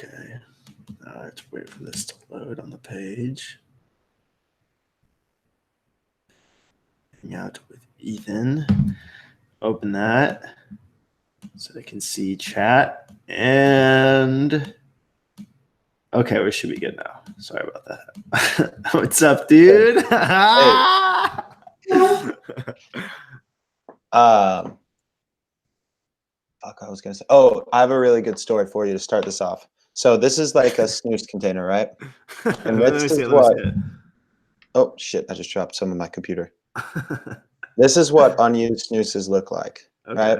Okay. Let's wait for this to load on the page. Hangout with Ethan. Open that so I can see chat. And okay, we should be good now. Sorry about that. What's up, dude? Fuck, I was gonna say. Oh, I have a really good story for you to start this off. So this is like a snooze container, right? And this is what. Oh shit! I just dropped some of my computer. This is what unused snoozes look like, right?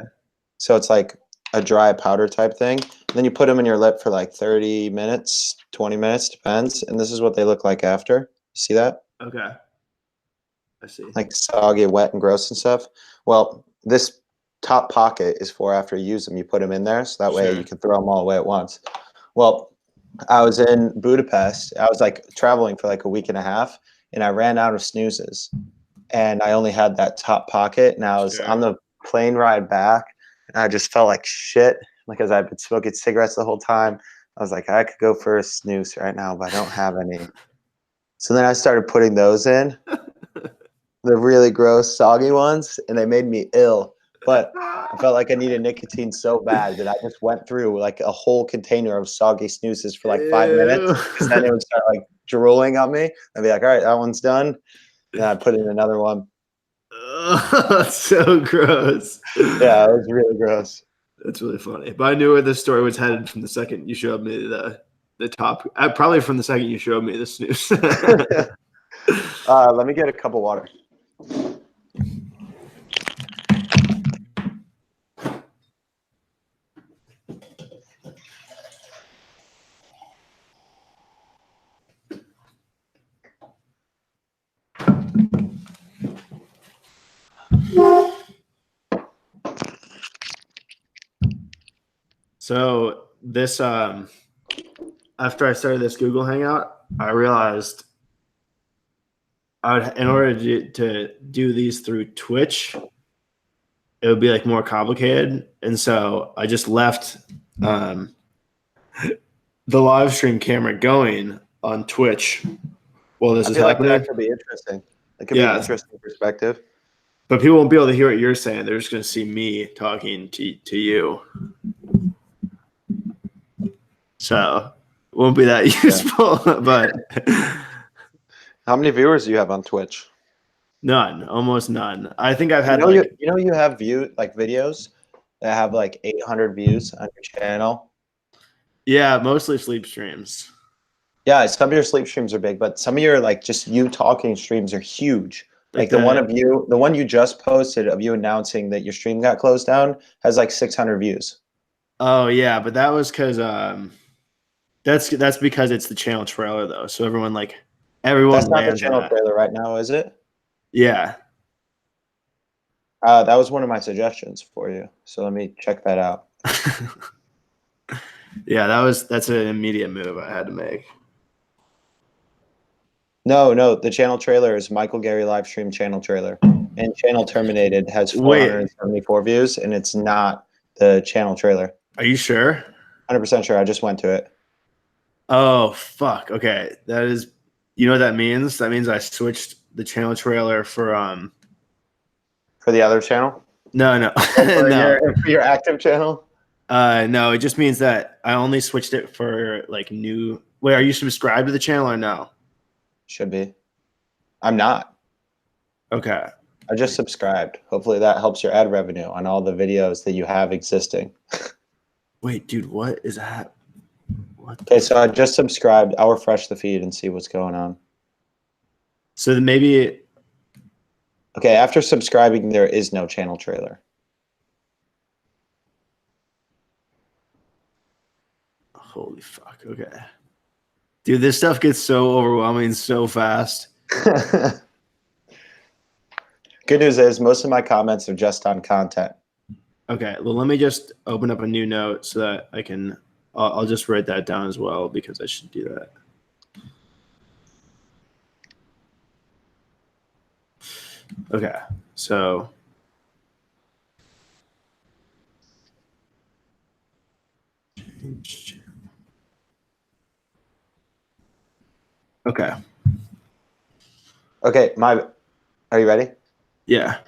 So it's like a dry powder type thing. And then you put them in your lip for like 30 minutes, 20 minutes, depends. And this is what they look like after. See that? Okay. I see. Like soggy, wet, and gross and stuff. Well, this top pocket is for after you use them, you put them in there. So that way you can throw them all away at once. Well, I was in Budapest. I was like traveling for like a week and a half, and I ran out of snoozes. And I only had that top pocket. And I was on the plane ride back, and I just felt like shit because I've been smoking cigarettes the whole time. I was like, I could go for a snooze right now, but I don't have any. So then I started putting those in, the really gross, soggy ones, and they made me ill. But I felt like I needed nicotine so bad that I just went through like a whole container of soggy snoozes for like 5 minutes, because then it would start like drooling on me. I'd be like, all right, that one's done. And I put in another one. That's so gross. Yeah, it was really gross. That's really funny. But I knew where this story was headed from the second you showed me the top. Probably from the second you showed me the snooze. Let me get a cup of water. So this after I started this Google Hangout, I realized in order to do these through Twitch, it would be like more complicated, and so I just left the live stream camera going on Twitch while this is happening. Like that could be interesting. It could be an interesting perspective. But people won't be able to hear what you're saying. They're just going to see me talking to you. So it won't be that useful. But how many viewers do you have on Twitch? None, almost none. I think I've had you have videos that have like 800 views on your channel. Yeah, mostly sleep streams. Yeah, some of your sleep streams are big, but some of your like just you talking streams are huge. Like the one you just posted of you announcing that your stream got closed down has like 600 views. Oh yeah, but that was because that's because it's the channel trailer though. So everyone that's not the channel trailer right now, is it? Yeah. That was one of my suggestions for you. So let me check that out. Yeah, that's an immediate move I had to make. No, the channel trailer is Michael Gerry Livestream channel trailer. And channel terminated has 474 views, and it's not the channel trailer. Are you sure? 100% sure. I just went to it. Oh, fuck. Okay. That is, you know what that means? That means I switched the channel trailer for the other channel? No. For your active channel? No, it just means that I only switched it for like new. Wait, are you subscribed to the channel or no? Should be. I'm not. Okay. I just subscribed. Hopefully that helps your ad revenue on all the videos that you have existing. Wait, dude, what is that? Okay, so I just subscribed. I'll refresh the feed and see what's going on. So then maybe. Okay, after subscribing, there is no channel trailer. Holy fuck. Okay. Dude, this stuff gets so overwhelming so fast. Good news is most of my comments are just on content. Okay, well, let me just open up a new note so that I can. I'll just write that down as well because I should do that. Okay, so. Okay. Okay, are you ready? Yeah.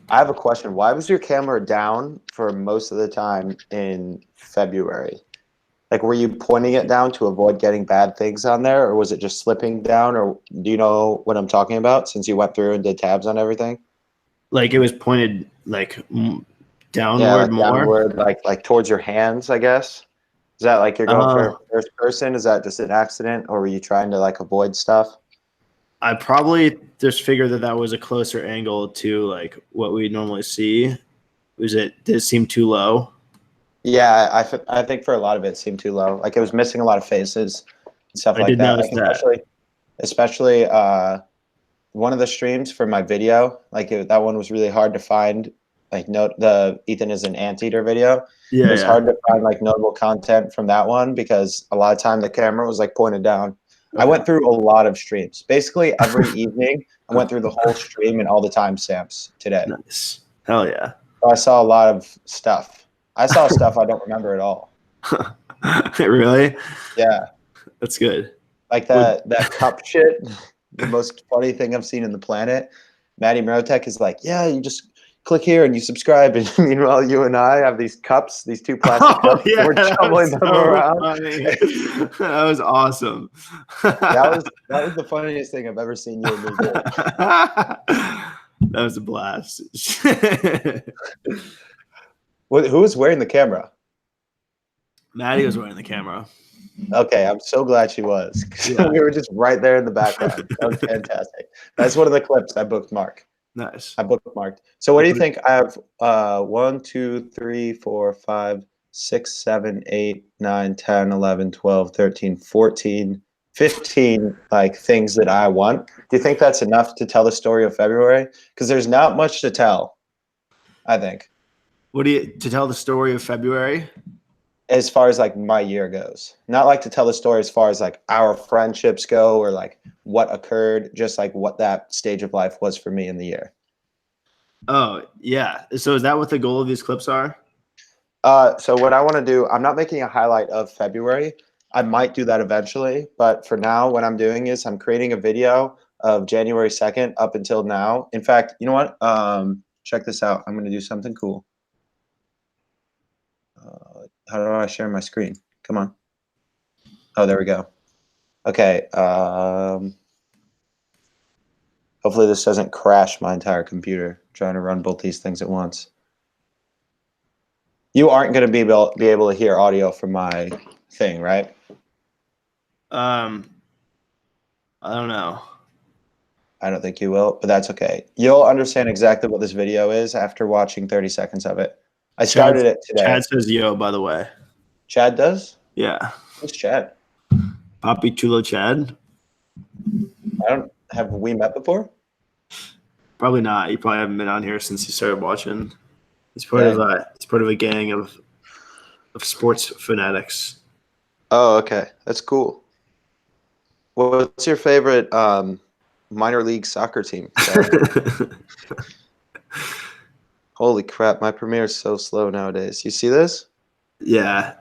I have a question. Why was your camera down for most of the time in February? Like, were you pointing it down to avoid getting bad things on there, or was it just slipping down? Or do you know what I'm talking about since you went through and did tabs on everything? Like it was pointed like Yeah, downward like more. downward, like towards your hands, I guess. Is that like you're going for Oh, first person? Is that just an accident, or were you trying to like avoid stuff? I probably just figured that was a closer angle to like what we normally see. Did it seem too low? Yeah, I think for a lot of it seemed too low. Like it was missing a lot of faces and stuff I like did that. notice Like that. especially one of the streams for my video, that one was really hard to find. Like the Ethan is an anteater video. It Yeah, was yeah. hard to find like notable content from that one because a lot of time the camera was like pointed down. I Okay. went through a lot of streams. Basically every evening I went through the whole stream and all the timestamps today. Nice. Hell yeah. So I saw a lot of stuff. I saw stuff I don't remember at all. Really? Yeah. That's good. Like Well, that cup shit, the most funny thing I've seen in the planet. Maddie Merotek is like, yeah, you just click here and you subscribe. And meanwhile, you and I have these cups, these 2 plastic oh cups, and yeah, we're that jumbling was them so around. funny. That was awesome. That was the funniest thing I've ever seen you and me do. That was a blast. Who was wearing the camera? Maddie was wearing the camera. Okay, I'm so glad she was. Yeah. We were just right there in the background. That was fantastic. That's one of the clips I bookmarked. Nice. I bookmarked. So what do you think? I have 1, 2, 3, 4, 5, 6, 7, 8, 9, 10, 11, 12, 13, 14, 15 like things that I want. Do you think that's enough to tell the story of February? Because there's not much to tell, I think, To tell the story of February? as far as like my year goes. Not like to tell the story as far as like our friendships go or like what occurred, just like what that stage of life was for me in the year. Oh, yeah. So is that what the goal of these clips are? So what I want to do, I'm not making a highlight of February. I might do that eventually, but for now, what I'm doing is I'm creating a video of January 2nd up until now. In fact, you know what? Check this out. I'm going to do something cool. How do I share my screen? Come on. Oh, there we go. Okay. Hopefully this doesn't crash my entire computer trying to run both these things at once. You aren't going to be able to hear audio from my thing, right? I don't know. I don't think you will, but that's okay. You'll understand exactly what this video is after watching 30 seconds of it. I started it today. Chad says yo, by the way. Chad does? Yeah. Who's Chad? Papi Chulo Chad? Have we met before? Probably not. You probably haven't been on here since you started watching. He's part of a gang of sports fanatics. Oh, okay. That's cool. What's your favorite minor league soccer team? Holy crap, my Premiere is so slow nowadays. You see this? Yeah.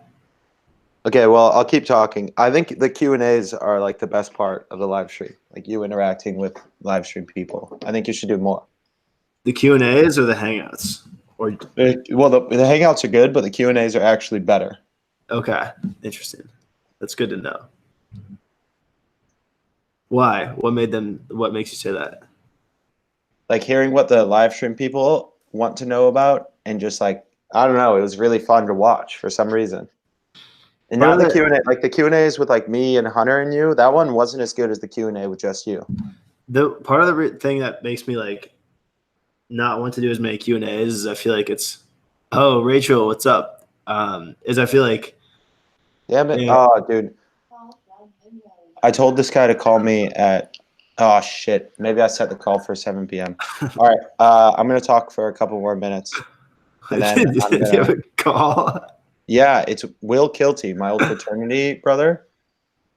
Okay, well, I'll keep talking. I think the Q&As are like the best part of the live stream, like you interacting with live stream people. I think you should do more. The Q&As or the Hangouts? Or well, the Hangouts are good, but the Q&As are actually better. Okay, interesting. That's good to know. Why? What makes you say that? Like hearing what the live stream people want to know about, and just like, I don't know, it was really fun to watch for some reason. And not the Q&A, like the Q&As with like me and Hunter and you, that one wasn't as good as the Q&A with just you. The part of the thing that makes me like not want to do as many Q&As is I feel like it's, oh, Rachel, what's up? Is I feel like, Damn it. Oh, dude. I told this guy to call me at, oh, shit. Maybe I set the call for 7 p.m. All right. I'm going to talk for a couple more minutes. And then do you have a call? Yeah, it's Will Kilty, my old fraternity brother.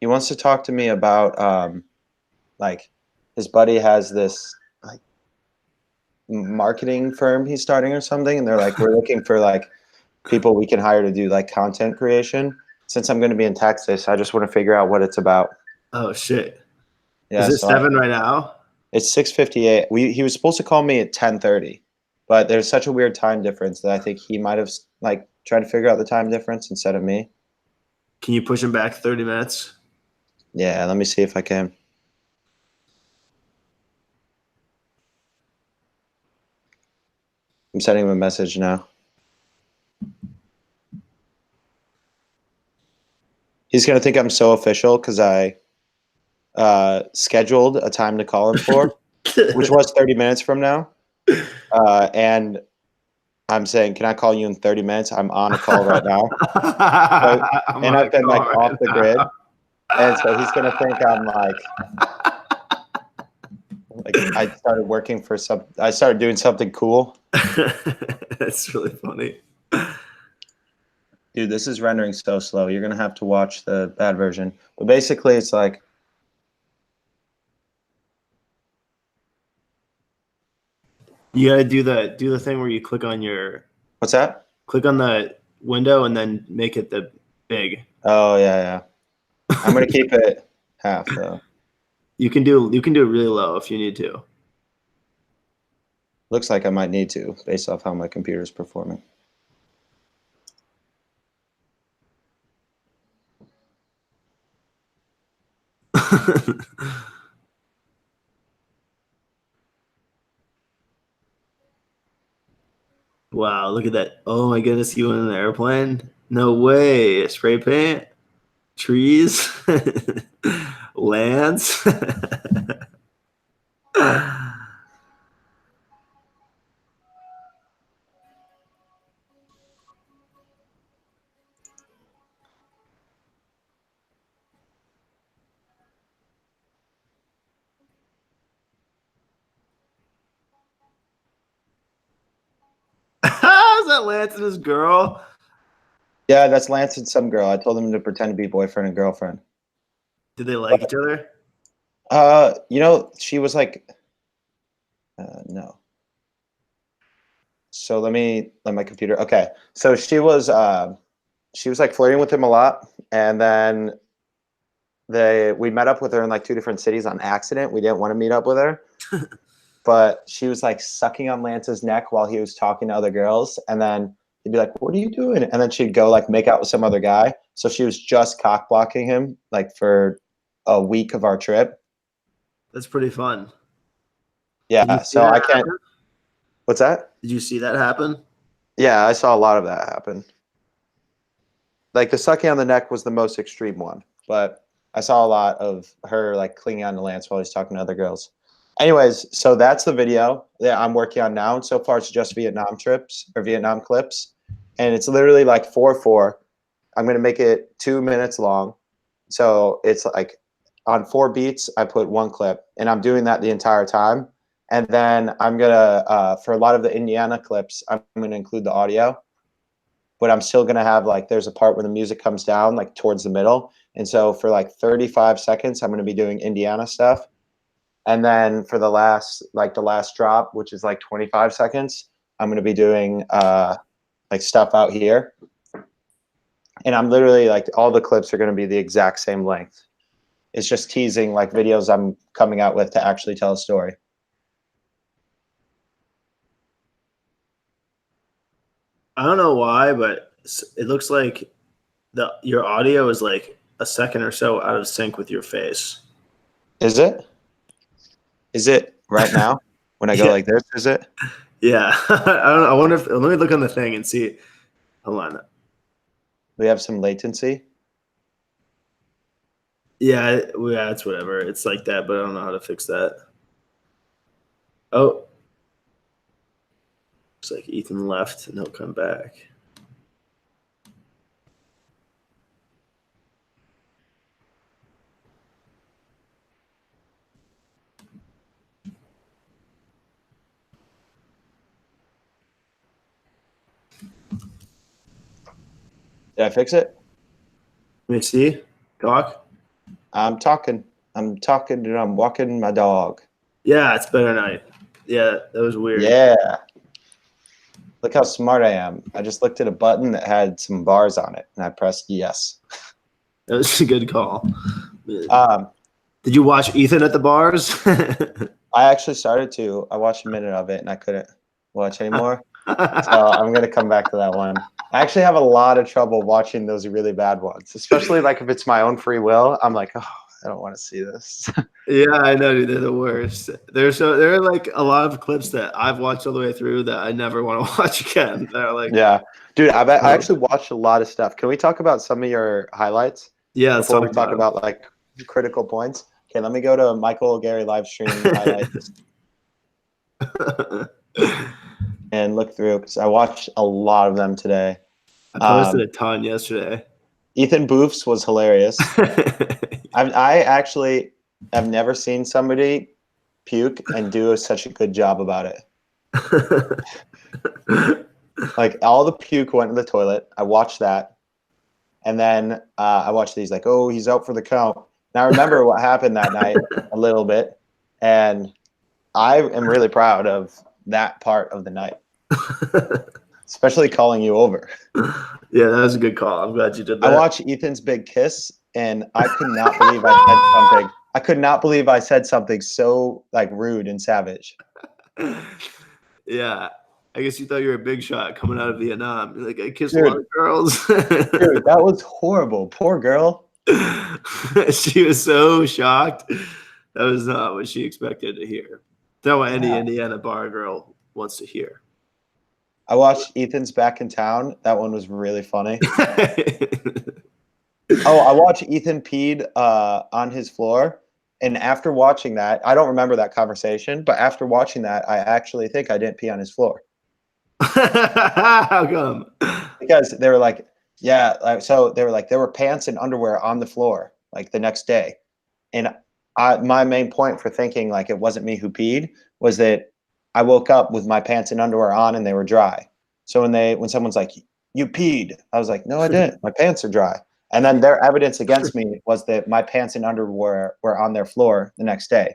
He wants to talk to me about, like, his buddy has this, like, marketing firm he's starting or something. And they're like, we're looking for, like, people we can hire to do, like, content creation. Since I'm going to be in Texas, I just want to figure out what it's about. Oh, shit. Yeah, Is it so 7 right now? it's 6:58. He was supposed to call me at 10:30, but there's such a weird time difference that I think he might have like tried to figure out the time difference instead of me. Can you push him back 30 minutes? Yeah, let me see if I can. I'm sending him a message now. He's gonna think I'm so official because I scheduled a time to call him for, which was 30 minutes from now. And I'm saying, can I call you in 30 minutes? I'm on a call right now. So, and I've been like off the grid. And so he's gonna think I'm like I started working for I started doing something cool. That's really funny. Dude, this is rendering so slow. You're gonna have to watch the bad version. But basically it's like You gotta do the thing where you click on what's that? click on the window and then make it the big. Oh yeah. I'm gonna keep it half though. You can do it really low if you need to. Looks like I might need to, based off how my computer's performing. Wow, look at that. Oh my goodness, you in an airplane? No way. Spray paint? Trees? Lands? Is that Lance and his girl? Yeah, that's Lance and some girl. I told him to pretend to be boyfriend and girlfriend. Did they like each other? She was like no. So let my computer. Okay. So she was like flirting with him a lot, and then we met up with her in like 2 different cities on accident. We didn't want to meet up with her. But she was like sucking on Lance's neck while he was talking to other girls, and then he'd be like, "What are you doing?" And then she'd go like make out with some other guy. So she was just cock blocking him like for a week of our trip. That's pretty fun. Yeah, so I can't. Happen? What's that? Did you see that happen? Yeah, I saw a lot of that happen. Like the sucking on the neck was the most extreme one, but I saw a lot of her like clinging on to Lance while he's talking to other girls. Anyways, so that's the video that I'm working on now. And so far it's just Vietnam trips or Vietnam clips. And it's literally like 4:4. I'm going to make it 2 minutes long. So it's like on 4 beats, I put 1 clip, and I'm doing that the entire time. And then I'm going to, for a lot of the Indiana clips, I'm going to include the audio, but I'm still going to have like, there's a part where the music comes down like towards the middle. And so for like 35 seconds, I'm going to be doing Indiana stuff. And then for the last drop, which is like 25 seconds, I'm going to be doing like stuff out here. And I'm literally like, all the clips are going to be the exact same length. It's just teasing like videos I'm coming out with to actually tell a story. I don't know why, but it looks like your audio is like a second or so out of sync with your face. Is it? Is it right now when I go like this? Is it? Yeah. I don't know. I wonder if, let me look on the thing and see. Hold on. We have some latency. Yeah, it's whatever. It's like that, but I don't know how to fix that. Oh. Looks like Ethan left and he'll come back. Did I fix it? Let me see. Talk. I'm talking and I'm walking my dog. Yeah, it's better now. Yeah, that was weird. Yeah. Look how smart I am. I just looked at a button that had some bars on it, and I pressed yes. That was a good call. Did you watch Ethan at the bars? I actually started to. I watched a minute of it and I couldn't watch anymore. So I'm gonna come back to that one. I actually have a lot of trouble watching those really bad ones, especially like if it's my own free will. I'm like, oh, I don't want to see this. Yeah, I know, dude. They're the worst. There are like a lot of clips that I've watched all the way through that I never want to watch again. They're like, Yeah, dude, I actually watched a lot of stuff. Can we talk about some of your highlights yeah. before we talk about like critical points? Okay, let me go to Michael Gerry Livestream highlights and look through because I watched a lot of them today. I posted a ton yesterday. Ethan Boofs was hilarious. I actually have never seen somebody puke and do such a good job about it. Like all the puke went in the toilet. I watched that. And then I watched these like, oh, he's out for the count. Now I remember what happened that night a little bit. And I am really proud of that part of the night. Especially calling you over. Yeah, that was a good call. I'm glad you did that. I watched Ethan's big kiss and I could not believe I said something. I could not believe I said something so like rude and savage. Yeah. I guess you thought you were a big shot coming out of Vietnam. You're like, I kissed a lot of girls. Dude, that was horrible. Poor girl. She was so shocked. That was not what she expected to hear. That's what any Indiana bar girl wants to hear. I watched Ethan's Back in Town. That one was really funny. Oh, I watched Ethan peed on his floor. And after watching that, I don't remember that conversation, but after watching that, I actually think I didn't pee on his floor. How come? Because they were like, yeah, so they were like, there were pants and underwear on the floor like the next day. And my main point for thinking like it wasn't me who peed was that I woke up with my pants and underwear on and they were dry. So when someone's like, you peed, I was like, no, I didn't. My pants are dry. And then their evidence against me was that my pants and underwear were on their floor the next day.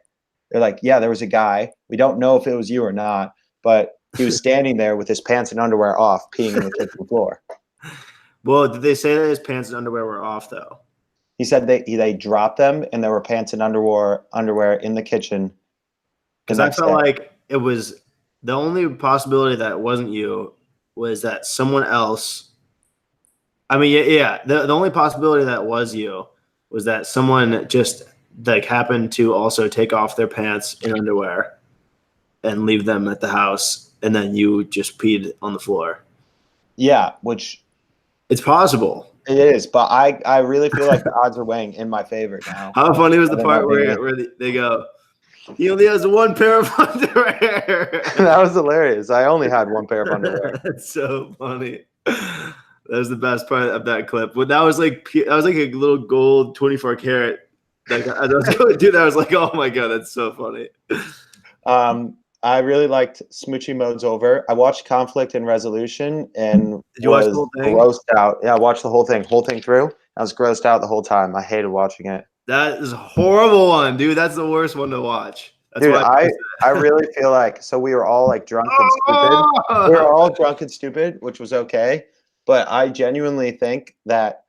They're like, yeah, there was a guy. We don't know if it was you or not, but he was standing there with his pants and underwear off, peeing in the kitchen floor. Well, did they say that his pants and underwear were off, though? He said they dropped them and there were pants and underwear in the kitchen. Because I felt like it was the only possibility that it wasn't you was that someone else. I mean, yeah. The only possibility that was you was that someone just like happened to also take off their pants and underwear and leave them at the house, and then you just peed on the floor. Yeah, which it's possible. It is, but I really feel like the odds are weighing in my favor now. How funny was the part where they go, he only has one pair of underwear? That was hilarious. I only had one pair of underwear. That's so funny. That was the best part of that clip. But that was like a little gold 24 karat. Like I was going to do that. I was like, oh my god, that's so funny. I really liked Smoochie Mode's Over. I watched Conflict and Resolution and did you watch the whole thing? Grossed out. Yeah, I watched the whole thing through. I was grossed out the whole time. I hated watching it. That is a horrible one, dude. That's the worst one to watch. That's dude, I really feel like we were all like drunk and stupid. We were all drunk and stupid, which was okay. But I genuinely think that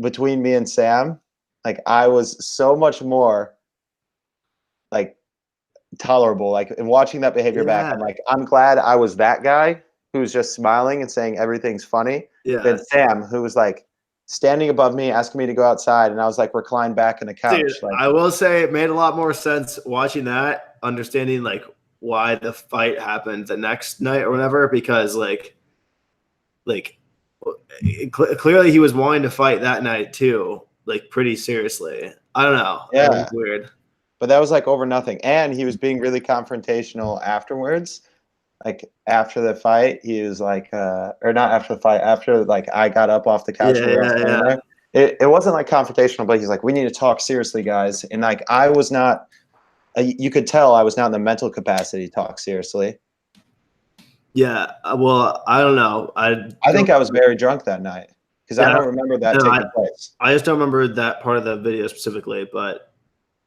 between me and Sam, like I was so much more like tolerable. Like in watching that behavior back, I'm like, I'm glad I was that guy who's just smiling and saying everything's funny. Yeah. Than Sam, who was like standing above me, asking me to go outside, and I was like reclined back in the couch. Dude, like, I will say it made a lot more sense watching that, understanding like why the fight happened the next night or whatever, because like clearly he was wanting to fight that night too, like pretty seriously. I don't know. Yeah, that was weird. But that was like over nothing, and he was being really confrontational afterwards. Like after the fight, he was like, or not after the fight, after like I got up off the couch. Yeah. It wasn't like confrontational, but he's like, we need to talk seriously, guys. And like I was not. You could tell I was not in the mental capacity to talk seriously. Yeah, well, I don't know. I think I was very drunk that night because I don't remember that taking place. I just don't remember that part of the video specifically, but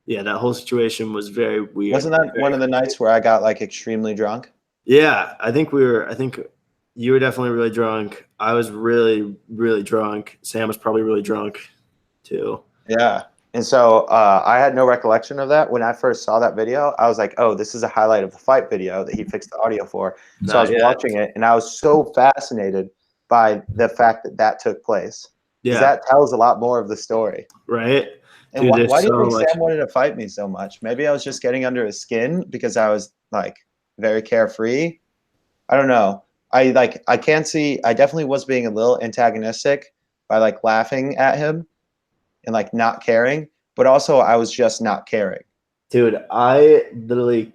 yeah, that whole situation was very weird. Wasn't that one of the nights where I got like extremely drunk? Yeah, I think you were definitely really drunk. I was really, really drunk. Sam was probably really drunk too. Yeah. And so I had no recollection of that. When I first saw that video, I was like, oh, this is a highlight of the fight video that he fixed the audio for. So I was watching it, and I was so fascinated by the fact that that took place. Because that tells a lot more of the story. Right. And Dude, why do you think much. Sam wanted to fight me so much? Maybe I was just getting under his skin because I was like very carefree. I don't know. I definitely was being a little antagonistic by like laughing at him and like not caring, but also I was just not caring. Dude, I literally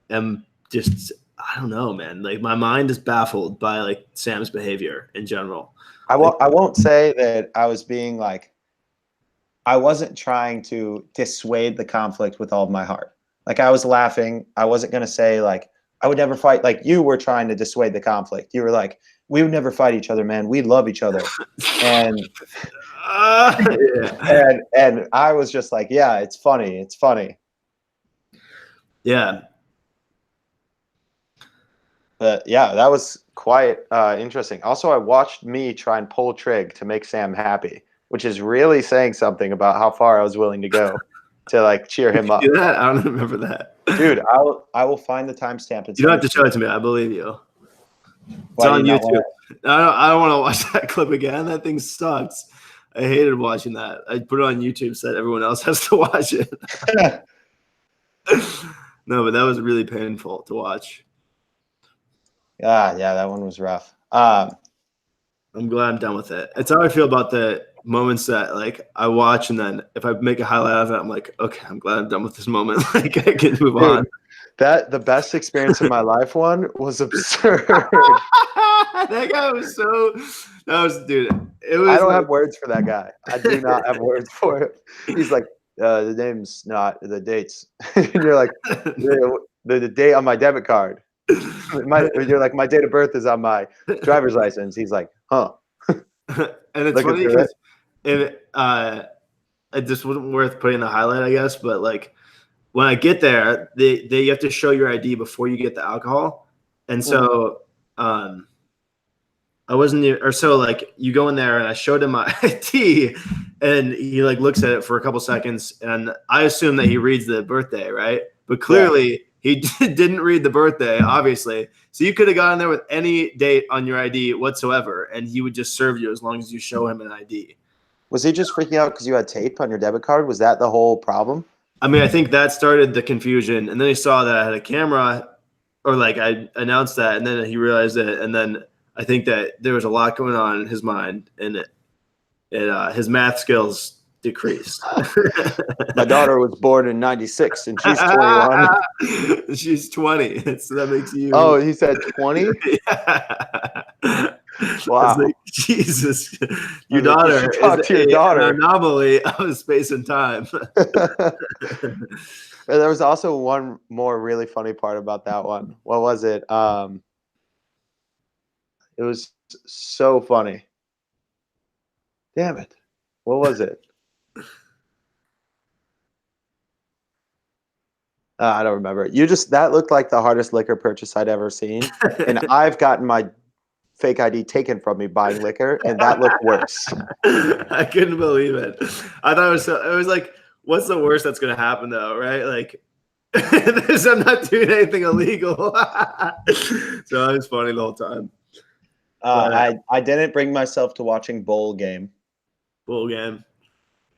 am just, I don't know, man. Like my mind is baffled by like Sam's behavior in general. I won't say that I was being like, I wasn't trying to dissuade the conflict with all of my heart. Like I was laughing. I wasn't going to say like, I would never fight. Like you were trying to dissuade the conflict. You were like, we would never fight each other, man. We love each other. And and I was just like, yeah, it's funny. It's funny. Yeah. But yeah, that was quite interesting. Also, I watched me try and pull trig to make Sam happy, which is really saying something about how far I was willing to go to like cheer him up. Do that? I don't remember that. Dude, I will find the timestamp. You don't have to show it to me. I believe you. It's on YouTube. I don't want to watch that clip again. That thing sucks. I hated watching that. I put it on YouTube so that everyone else has to watch it. No, but that was really painful to watch. Yeah, that one was rough. I'm glad I'm done with it. It's how I feel about the moments that like I watch, and then if I make a highlight of it, I'm like, okay, I'm glad I'm done with this moment. Like I can move on. The best experience of my life one was absurd. That guy was dude. It was. I don't have words for that guy. I do not have words for it. He's like, the name's not the dates. And you're like, the date on my debit card. You're like, my date of birth is on my driver's license. He's like, huh. And it's funny because it just wasn't worth putting the highlight, I guess. But like when I get there, you have to show your ID before you get the alcohol. And so I wasn't, or so like you go in there and I showed him my ID and he like looks at it for a couple seconds and I assume that he reads the birthday, right? But clearly he didn't read the birthday, obviously. So you could have gone there with any date on your ID whatsoever and he would just serve you as long as you show him an ID. Was he just freaking out because you had tape on your debit card? Was that the whole problem? I mean, I think that started the confusion. And then he saw that I had a camera or like I announced that and then he realized it. And then I think that there was a lot going on in his mind and his math skills decreased. My daughter was born in 96 and she's 21. She's 20. So that makes you. Oh, he said 20? Yeah. Wow. Like, Jesus, your daughter is an anomaly of space and time. There was also one more really funny part about that one. What was it? It was so funny. Damn it. What was it? I don't remember. That looked like the hardest liquor purchase I'd ever seen. And I've gotten my fake ID taken from me buying liquor, and that looked worse. I couldn't believe it. I thought it was like, what's the worst that's going to happen though, right? Like, I'm not doing anything illegal. So it was funny the whole time. I didn't bring myself to watching Bowl Game. Bowl Game.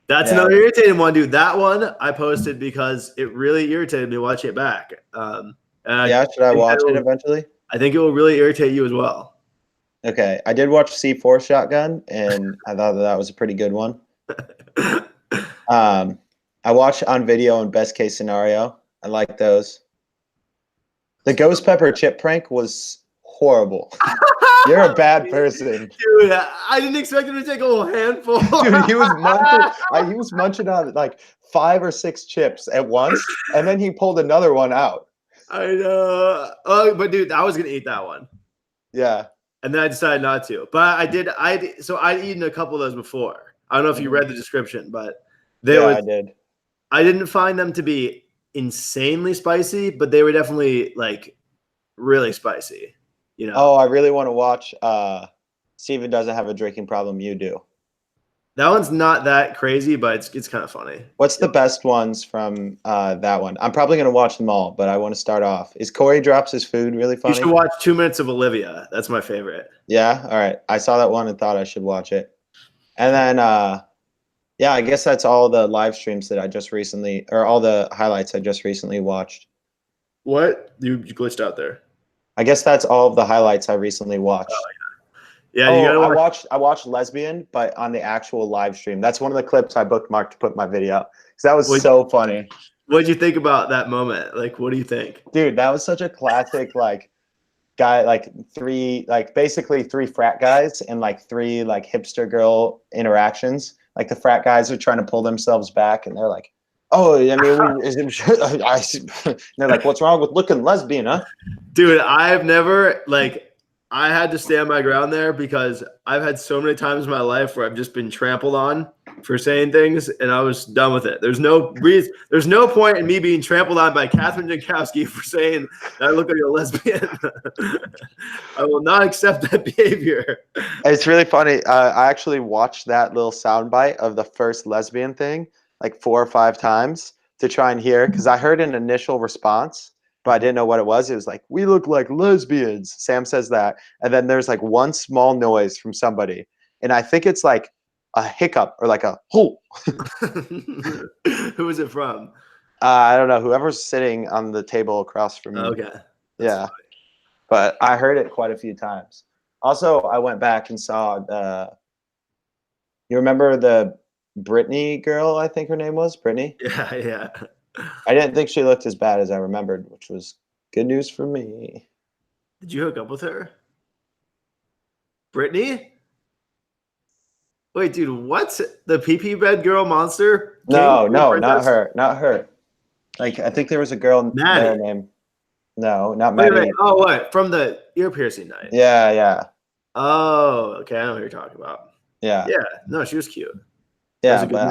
That's another irritating one, dude. That one I posted because it really irritated me watching it back. Should I watch it eventually? I think it will really irritate you as well. Okay. I did watch C4 Shotgun, and I thought that was a pretty good one. I watched On Video and Best Case Scenario. I like those. The Ghost Pepper chip prank was horrible. You're a bad person. Dude, I didn't expect him to take a whole handful. Dude, he was munching on like 5 or 6 chips at once, and then he pulled another one out. I know. Oh, but dude, I was gonna eat that one. Yeah. And then I decided not to. But I'd eaten a couple of those before. I don't know if you read the description, but I did. I didn't find them to be insanely spicy, but they were definitely like really spicy. You know? Oh, I really want to watch Steven Doesn't Have a Drinking Problem, You Do. That one's not that crazy, but it's kind of funny. What's the best ones from that one? I'm probably gonna watch them all, but I want to start off. Is Corey drops his food really You should funny? watch 2 Minutes of Olivia. That's my favorite. Yeah. All right. I saw that one and thought I should watch it. And then yeah, I guess that's all the live streams that I just recently, or all the highlights I just recently watched. What? You glitched out there. I guess that's all of the highlights I recently watched. Yeah, you Oh, gotta watch. I watched Lesbian, but on the actual live stream. That's one of the clips I bookmarked to put in my video. Because that was so funny. What'd you think about that moment? Like, what do you think? Dude, that was such a classic, like, guy, like basically three frat guys and like three like hipster girl interactions. Like the frat guys are trying to pull themselves back and they're like, oh, I mean, they're like, what's wrong with looking lesbian, huh? Dude, I've never I had to stand my ground there because I've had so many times in my life where I've just been trampled on for saying things and I was done with it. There's no reason, there's no point in me being trampled on by Catherine Jankowski for saying that I look like a lesbian. I will not accept that behavior. It's really funny. I actually watched that little soundbite of the first lesbian thing like 4 or 5 times to try and hear, because I heard an initial response, but I didn't know what it was. It was like, we look like lesbians. Sam says that. And then there's like one small noise from somebody. And I think it's like a hiccup or like a whoo. Who is it from? I don't know. Whoever's sitting on the table across from me. Okay. Yeah. Funny. But I heard it quite a few times. Also, I went back and saw you remember the Brittany girl, I think her name was? Brittany? Yeah, yeah. I didn't think she looked as bad as I remembered, which was good news for me. Did you hook up with her? Brittany? Wait, dude, what's the PP bed girl monster? No, not her. Not her. Like, I think there was a girl there named. No, not Maddie. Wait. Oh, what? From the ear piercing night. Yeah, yeah. Oh, okay. I know what you're talking about. Yeah. Yeah. No, she was cute. Yeah, but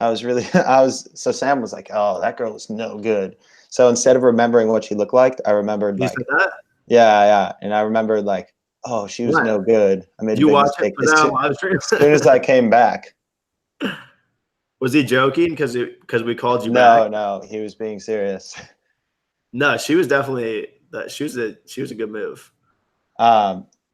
I was really so Sam was like, oh, that girl is no good. So instead of remembering what she looked like, I remembered you like said that? Yeah. And I remembered like, oh, she was no good. I made a big mistake as soon as I came back. Was he joking because we called you back? back? No, he was being serious. No, she was definitely she was a good move.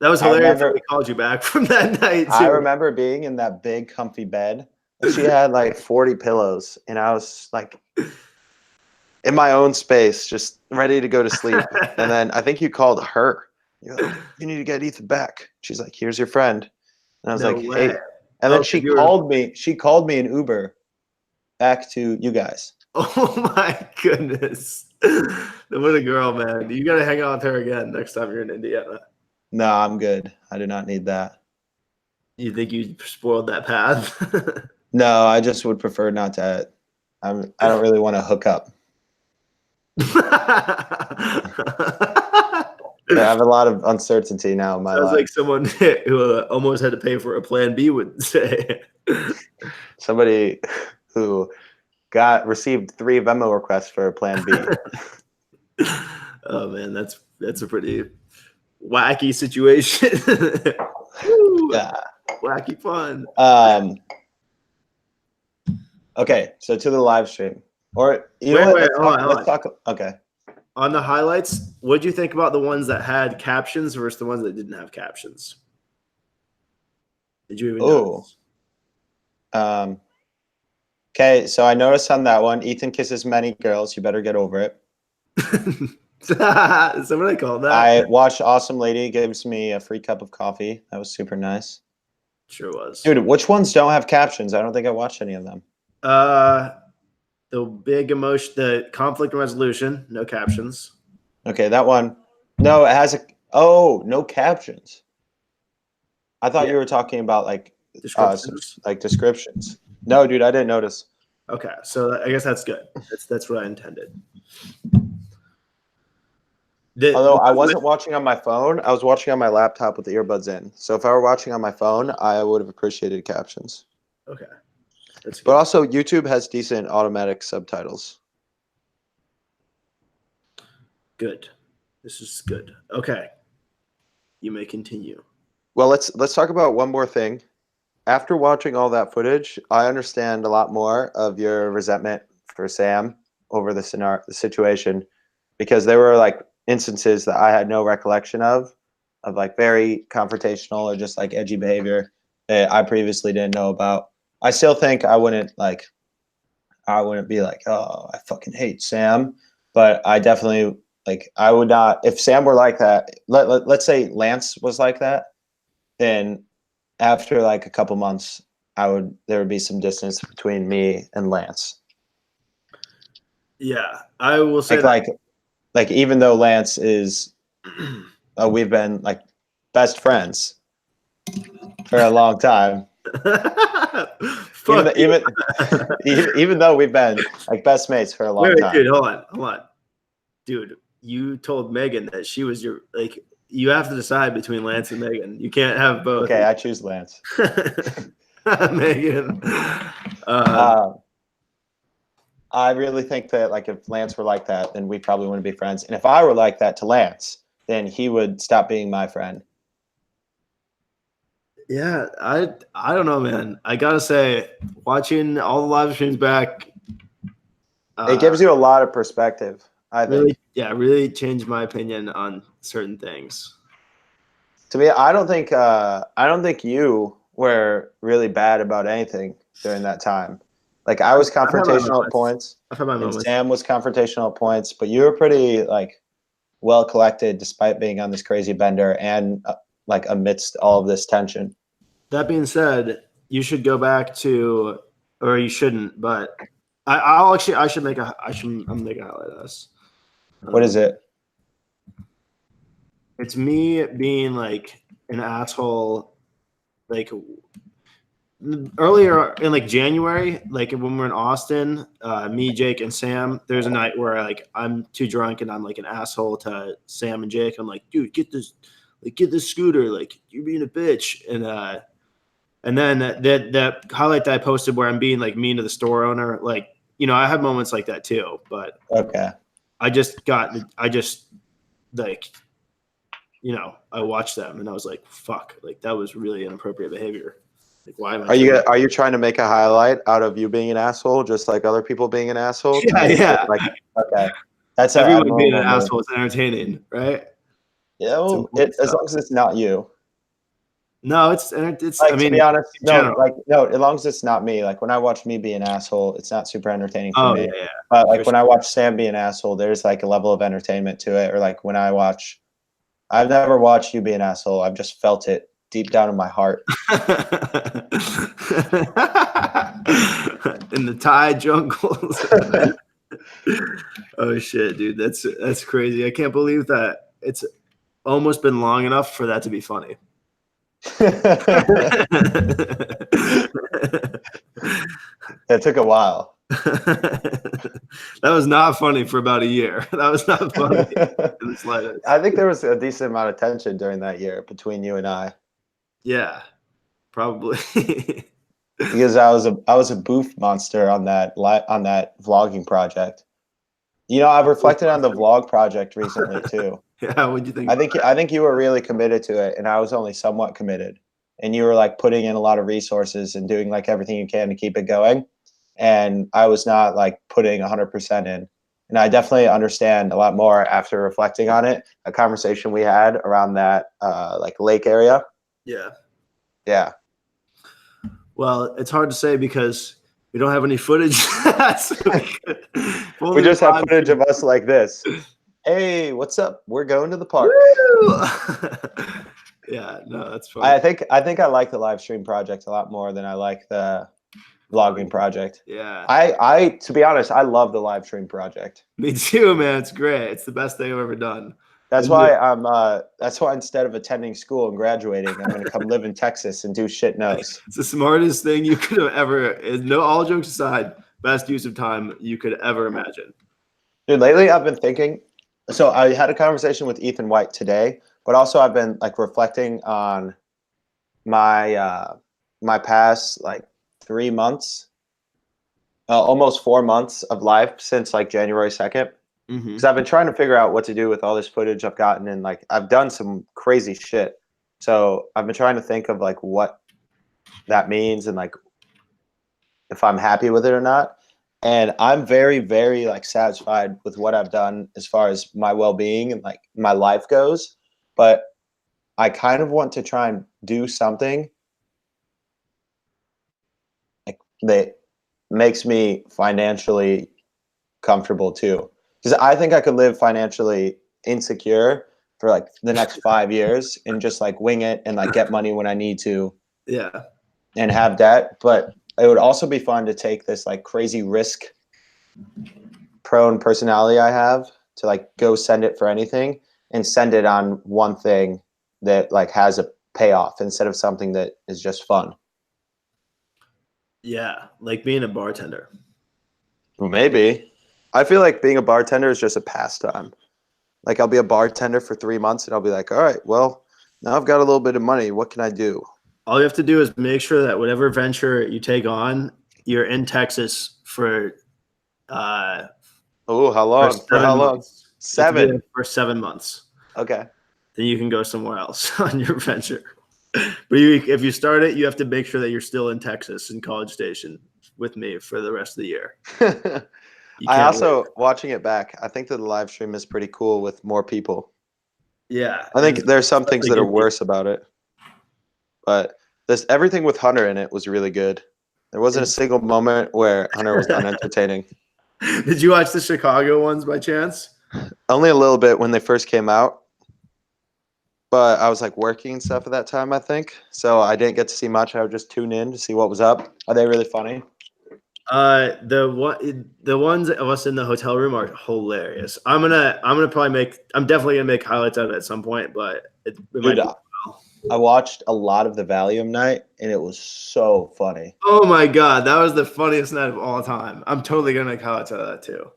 That was hilarious that we called you back from that night too. I remember being in that big comfy bed. And she had like 40 pillows and I was like in my own space, just ready to go to sleep. And then I think you called her. You're like, you need to get Ethan back. She's like, here's your friend. And I was like, hey. And then she called me an Uber back to you guys. Oh my goodness. What a girl, man. You got to hang out with her again next time you're in Indiana. No, I'm good. I do not need that. You think you spoiled that path? No, I just would prefer not to. I don't really want to hook up. I have a lot of uncertainty now in my life. Sounds like someone who almost had to pay for a plan B would say. Somebody who received 3 Venmo requests for a plan B. Oh man, that's a pretty wacky situation. Yeah, wacky fun. Okay, so to the live stream, or let's talk. Okay. On the highlights, what did you think about the ones that had captions versus the ones that didn't have captions? Did you even notice? Okay, so I noticed on that one, Ethan kisses many girls. You better get over it. Somebody called that. I watched Awesome Lady gives me a free cup of coffee. That was super nice. Sure was. Dude, which ones don't have captions? I don't think I watched any of them. The big emotion, the conflict resolution, no captions. Okay, that one. No, it has no captions. I thought you were talking about like descriptions. No, dude, I didn't notice. Okay, so I guess that's good. That's what I intended. Although I wasn't watching on my phone, I was watching on my laptop with the earbuds in. So if I were watching on my phone, I would have appreciated captions. Okay. But also, YouTube has decent automatic subtitles. Good. This is good. Okay. You may continue. Well, let's talk about one more thing. after watching all that footage, I understand a lot more of your resentment for Sam over the situation, because there were like instances that I had no recollection of like very confrontational or just like edgy behavior that I previously didn't know about. I still think I wouldn't be like, oh, I fucking hate Sam, but I definitely like, I would not, if Sam were like that, let's say Lance was like that, then after like a couple months, there would be some distance between me and Lance. Yeah, I will say like even though Lance is, we've been like best friends for a long time. even though we've been like best mates for a long time. Dude, hold on. Dude, you told Megan that she was your, like, you have to decide between Lance and Megan. You can't have both. Okay, I choose Lance. Megan. I really think that like if Lance were like that, then we probably wouldn't be friends. And if I were like that to Lance, then he would stop being my friend. Yeah, I don't know, man. I gotta say, watching all the live streams back, it gives you a lot of perspective. I think. Really changed my opinion on certain things. To me, I don't think you were really bad about anything during that time. Like I was confrontational at points, and Sam was confrontational at points, but you were pretty like well collected despite being on this crazy bender and like amidst all of this tension. That being said, you should go back to, or you shouldn't, but I'm gonna make a highlight of this. What is it? It's me being like an asshole, like earlier in like January, like when we're in Austin, me, Jake, and Sam. There's a night where like I'm too drunk and I'm like an asshole to Sam and Jake. I'm like, dude, get this scooter, like you're being a bitch, and then that highlight that I posted where I'm being like mean to the store owner, like, you know, I have moments like that too, but okay. I just like, you know, I watched them and I was like, fuck, like that was really inappropriate behavior. Like, why am I? Are you trying to make a highlight out of you being an asshole, just like other people being an asshole? Yeah. Like, okay. That's everyone being an asshole is entertaining, right? Yeah, well, as long as it's not you. No, it's like, I mean, to be honest, no, as long as it's not me. Like when I watch me be an asshole, it's not super entertaining for me. Yeah. But like when I watch Sam be an asshole, there's like a level of entertainment to it. Or like when I've never watched you be an asshole. I've just felt it deep down in my heart. In the Thai jungles. Oh shit, dude, that's crazy. I can't believe that it's almost been long enough for that to be funny. It took a while. That was not funny for about a year. That was not funny in the slightest. I think there was a decent amount of tension during that year between you and I. Yeah, probably. Because I was a boof monster on that vlogging project. You know, I've reflected on the vlog project recently too. Yeah, what'd you think? I think you were really committed to it, and I was only somewhat committed. And you were like putting in a lot of resources and doing like everything you can to keep it going. And I was not like putting 100% in. And I definitely understand a lot more after reflecting on it. A conversation we had around that like lake area. Yeah. Yeah. Well, it's hard to say because we don't have any footage. We just have footage of us like this. Hey, what's up? We're going to the park. Yeah, no, that's funny. I think I like the live stream project a lot more than I like the vlogging project. Yeah. I to be honest, I love the live stream project. Me too, man. It's great. It's the best thing I've ever done. That's why instead of attending school and graduating, I'm going to come live in Texas and do shit nose. It's the smartest thing you could have ever, no, all jokes aside, best use of time you could ever imagine. Dude, lately I've been thinking, so I had a conversation with Ethan White today, but also I've been like reflecting on my my past like 3 months, almost 4 months of life since like January 2nd. Because I've been trying to figure out what to do with all this footage I've gotten, and like I've done some crazy shit. So I've been trying to think of like what that means and like if I'm happy with it or not. And I'm very, very like satisfied with what I've done as far as my well-being and like my life goes. But I kind of want to try and do something like that makes me financially comfortable too. Because I think I could live financially insecure for like the next 5 years and just like wing it and like get money when I need to. Yeah. And have debt. But it would also be fun to take this like crazy risk prone personality I have to like go send it for anything and send it on one thing that like has a payoff instead of something that is just fun. Yeah, like being a bartender. Well, maybe. I feel like being a bartender is just a pastime. Like I'll be a bartender for 3 months and I'll be like, all right, well, now I've got a little bit of money. What can I do? All you have to do is make sure that whatever venture you take on, you're in Texas for Oh, how long? For how long? months. 7. For 7 months. Okay. Then you can go somewhere else on your venture. But if you start it, you have to make sure that you're still in Texas in College Station with me for the rest of the year. I also, watching it back, I think that the live stream is pretty cool with more people. Yeah. I think there's some things that are worse about it. But everything with Hunter in it was really good. There wasn't a single moment where Hunter was unentertaining. Did you watch the Chicago ones by chance? Only a little bit when they first came out. But I was like working and stuff at that time, I think. So I didn't get to see much. I would just tune in to see what was up. Are they really funny? The ones of us in the hotel room are hilarious. I'm definitely gonna make highlights of it at some point, but it might be. I watched a lot of the Valium night, and it was so funny. Oh my god, that was the funniest night of all time. I'm totally gonna make highlights out of that too.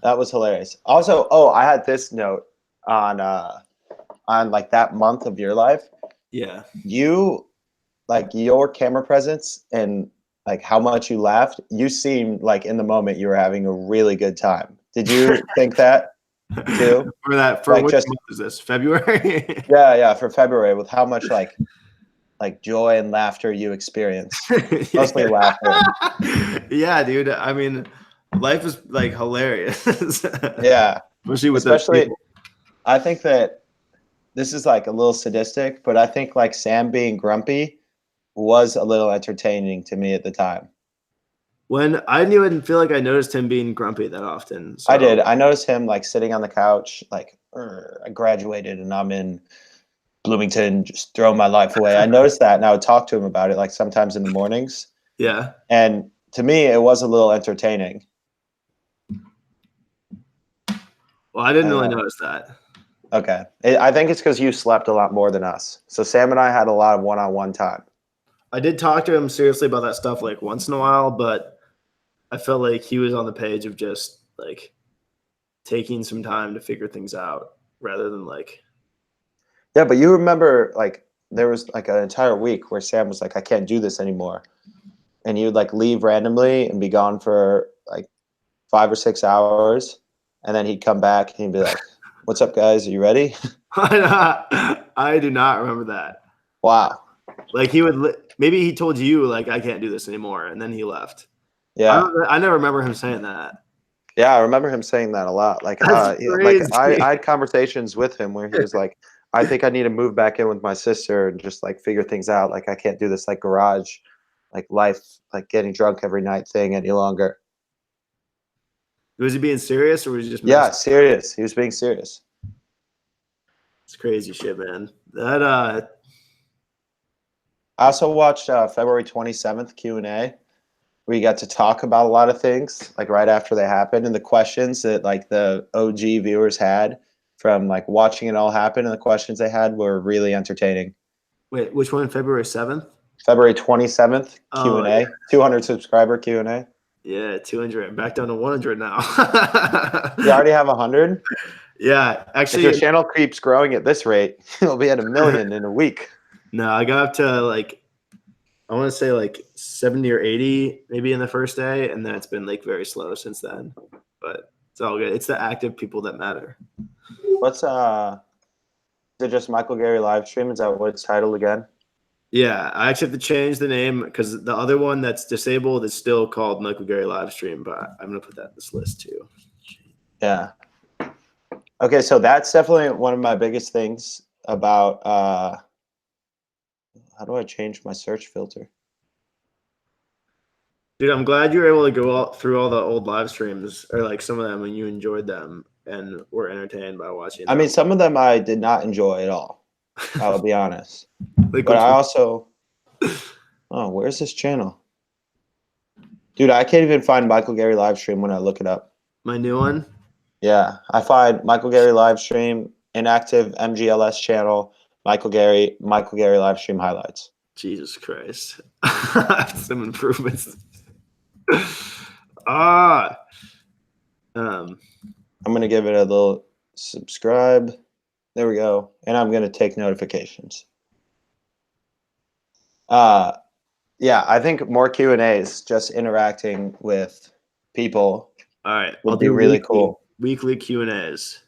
That was hilarious. Also, I had this note on like that month of your life. Yeah. You like your camera presence and like how much you laughed. You seemed like in the moment you were having a really good time. Did you think that too? For like which month is this? February? Yeah, for February with how much like joy and laughter you experienced. Mostly laughter. Yeah, dude. I mean, life is like hilarious. Yeah. Especially I think that this is like a little sadistic, but I think like Sam being grumpy was a little entertaining to me at the time. When I didn't even feel like I noticed him being grumpy that often. So. I did. I noticed him like sitting on the couch, like I graduated and I'm in Bloomington, just throwing my life away. I noticed that, and I would talk to him about it like sometimes in the mornings. Yeah. And to me, it was a little entertaining. Well, I didn't really notice that. Okay. I think it's because you slept a lot more than us. So Sam and I had a lot of one-on-one time. I did talk to him seriously about that stuff like once in a while, but I felt like he was on the page of just like taking some time to figure things out rather than like. Yeah, but you remember like there was like an entire week where Sam was like, I can't do this anymore. And he would like leave randomly and be gone for like 5 or 6 hours. And then he'd come back and he'd be like, what's up, guys? Are you ready? I do not remember that. Wow. Like he would, maybe he told you like, I can't do this anymore. And then he left. Yeah. I never remember him saying that. Yeah. I remember him saying that a lot. Like, I had conversations with him where he was like, I think I need to move back in with my sister and just like figure things out. Like I can't do this like garage, like life, like getting drunk every night thing any longer. Was he being serious or was he just serious? He was being serious. It's crazy shit, man. That I also watched February 27th Q&A where you got to talk about a lot of things like right after they happened, and the questions that like the OG viewers had from like watching it all happen, and the questions they had were really entertaining. Wait, which one? February 7th? February 27th Q&A, 200 subscriber Q&A. Yeah, 200. Back down to 100 now. You already have 100? Yeah, actually. If your channel keeps growing at this rate, you'll be at 1 million in a week. No, I got up to like, I want to say like 70 or 80 maybe in the first day, and then it's been like very slow since then. But it's all good. It's the active people that matter. What's is it just Michael Gerry live stream? Is that what it's titled again? Yeah, I actually have to change the name because the other one that's disabled is still called Michael Gerry Livestream, but I'm gonna put that in this list too. Yeah. Okay, so that's definitely one of my biggest things about how do I change my search filter? Dude, I'm glad you were able to go through all the old live streams or like some of them when you enjoyed them and were entertained by watching I them. mean, some of them I did not enjoy at all. I'll be honest. Like But which I one? also, oh, where's this channel? Dude, I can't even find Michael Gerry Livestream when I look it up. My new one? Yeah, I find Michael Gerry Livestream, inactive MGLS channel, Michael Gerry Livestream highlights. Jesus Christ. Some improvements. ah. I'm going to give it a little subscribe. There we go. And I'm going to take notifications. Yeah, I think more Q&As, just interacting with people. All right. Would I'll be do really cool. Weekly Q&As.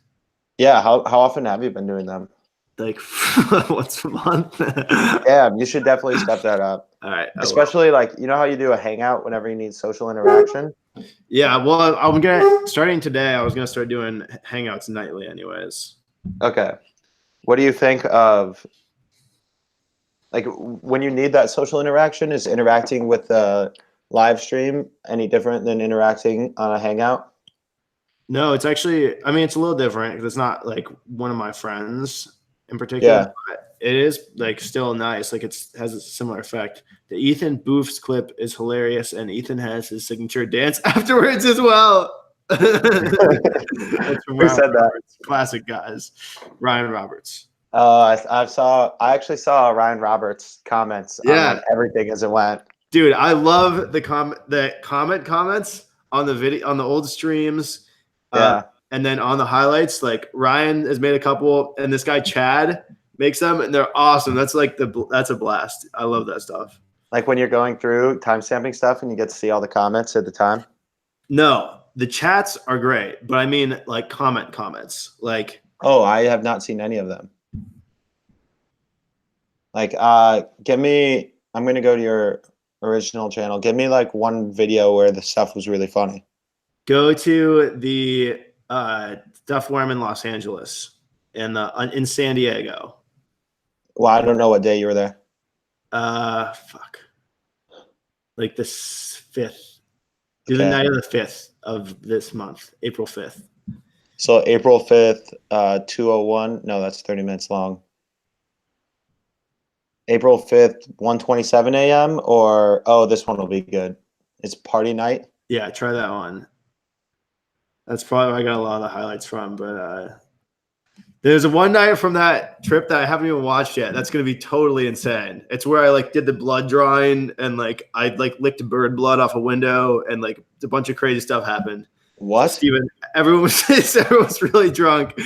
Yeah, how often have you been doing them? Like once a month. Yeah, you should definitely step that up. All right. Especially like, you know how you do a hangout whenever you need social interaction? Yeah, well, I'm gonna starting today. I was gonna start doing hangouts nightly, anyways. Okay. What do you think of like when you need that social interaction? Is interacting with the live stream any different than interacting on a hangout? No, it's actually. I mean, it's a little different because it's not like one of my friends in particular. Yeah. But it is like still nice. Like it has a similar effect. The Ethan Boofs clip is hilarious, and Ethan has his signature dance afterwards as well. That's from Who Ryan said that? Roberts. Classic guys. Ryan Roberts. I actually saw Ryan Roberts comments on like everything as it went. Dude, I love the comments on the video on the old streams. Yeah. And then on the highlights, like Ryan has made a couple, and this guy Chad makes them, and they're awesome. That's like that's a blast. I love that stuff. Like when you're going through timestamping stuff and you get to see all the comments at the time. No, the chats are great, but I mean like comments. Like, oh, I have not seen any of them. Like, give me. I'm gonna go to your original channel. Give me like one video where the stuff was really funny. Go to the stuff where I'm in Los Angeles and in San Diego. Well, I don't know what day you were there. Fuck. Like the 5th. Do the night of the 5th of this month, April 5th. So April 5th, 2:01. No, that's 30 minutes long. April 5th, 1:27 a.m. or this one will be good. It's party night. Yeah, try that one. That's probably where I got a lot of the highlights from. But there's a one night from that trip that I haven't even watched yet. That's gonna be totally insane. It's where I like did the blood drawing and like I like licked bird blood off a window and like a bunch of crazy stuff happened. What? Steven, everyone was really drunk.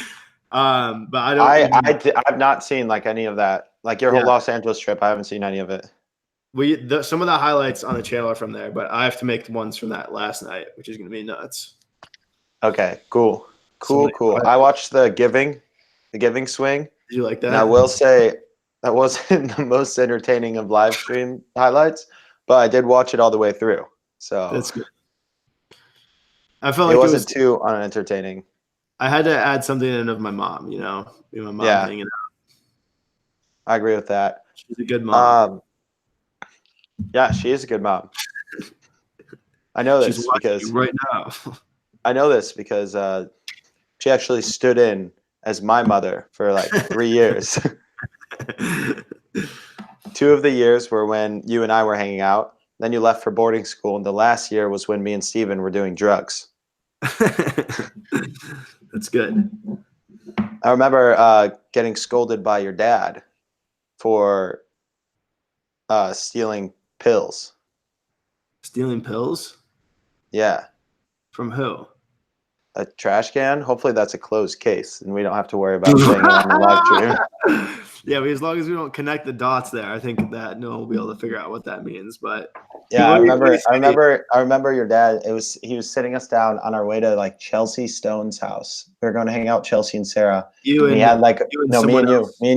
But I've not seen like any of that. Like your whole Los Angeles trip, I haven't seen any of it. Some of the highlights on the channel are from there, but I have to make the ones from that last night, which is gonna be nuts. Okay, cool. I watched the Giving Swing. Did you like that? And I will say that wasn't the most entertaining of live stream highlights, but I did watch it all the way through. So that's good. I felt like it wasn't too unentertaining. I had to add something in of my mom, my mom hanging out. I agree with that. She's a good mom. Yeah, she is a good mom. I know this because right now. I know this because she actually stood in as my mother for like 3 years. 2 of the years were when you and I were hanging out. Then you left for boarding school, and the last year was when me and Steven were doing drugs. That's good. I remember getting scolded by your dad for stealing pills. Stealing pills? Yeah. From who? A trash can? Hopefully that's a closed case, and we don't have to worry about saying it on the live stream. Yeah, but as long as we don't connect the dots there, I think that no one will be able to figure out what that means. But yeah, I remember your dad. He was sitting us down on our way to like Chelsea Stone's house. We were going to hang out with Chelsea and Sarah. Me and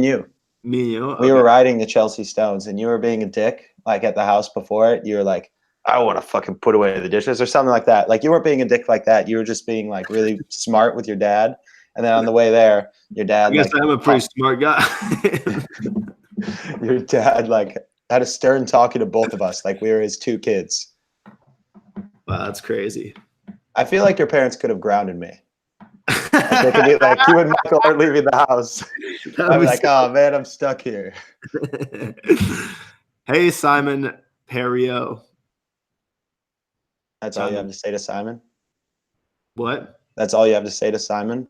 you. Me and you? We Okay. were riding the Chelsea Stones, and you were being a dick, like at the house before it. You were like, I want to fucking put away the dishes or something like that. Like you weren't being a dick like that. You were just being like really smart with your dad. And then on the way there, your I dad guess like I'm a pretty smart guy. your dad like had a stern talking to both of us, like we were his two kids. Wow, that's crazy. I feel like your parents could have grounded me. Like they could be like, you and Michael aren't leaving the house. I'd be like, oh man, I'm stuck here. Hey, Simon Perio. That's all you have to say to Simon? What? That's all you have to say to Simon?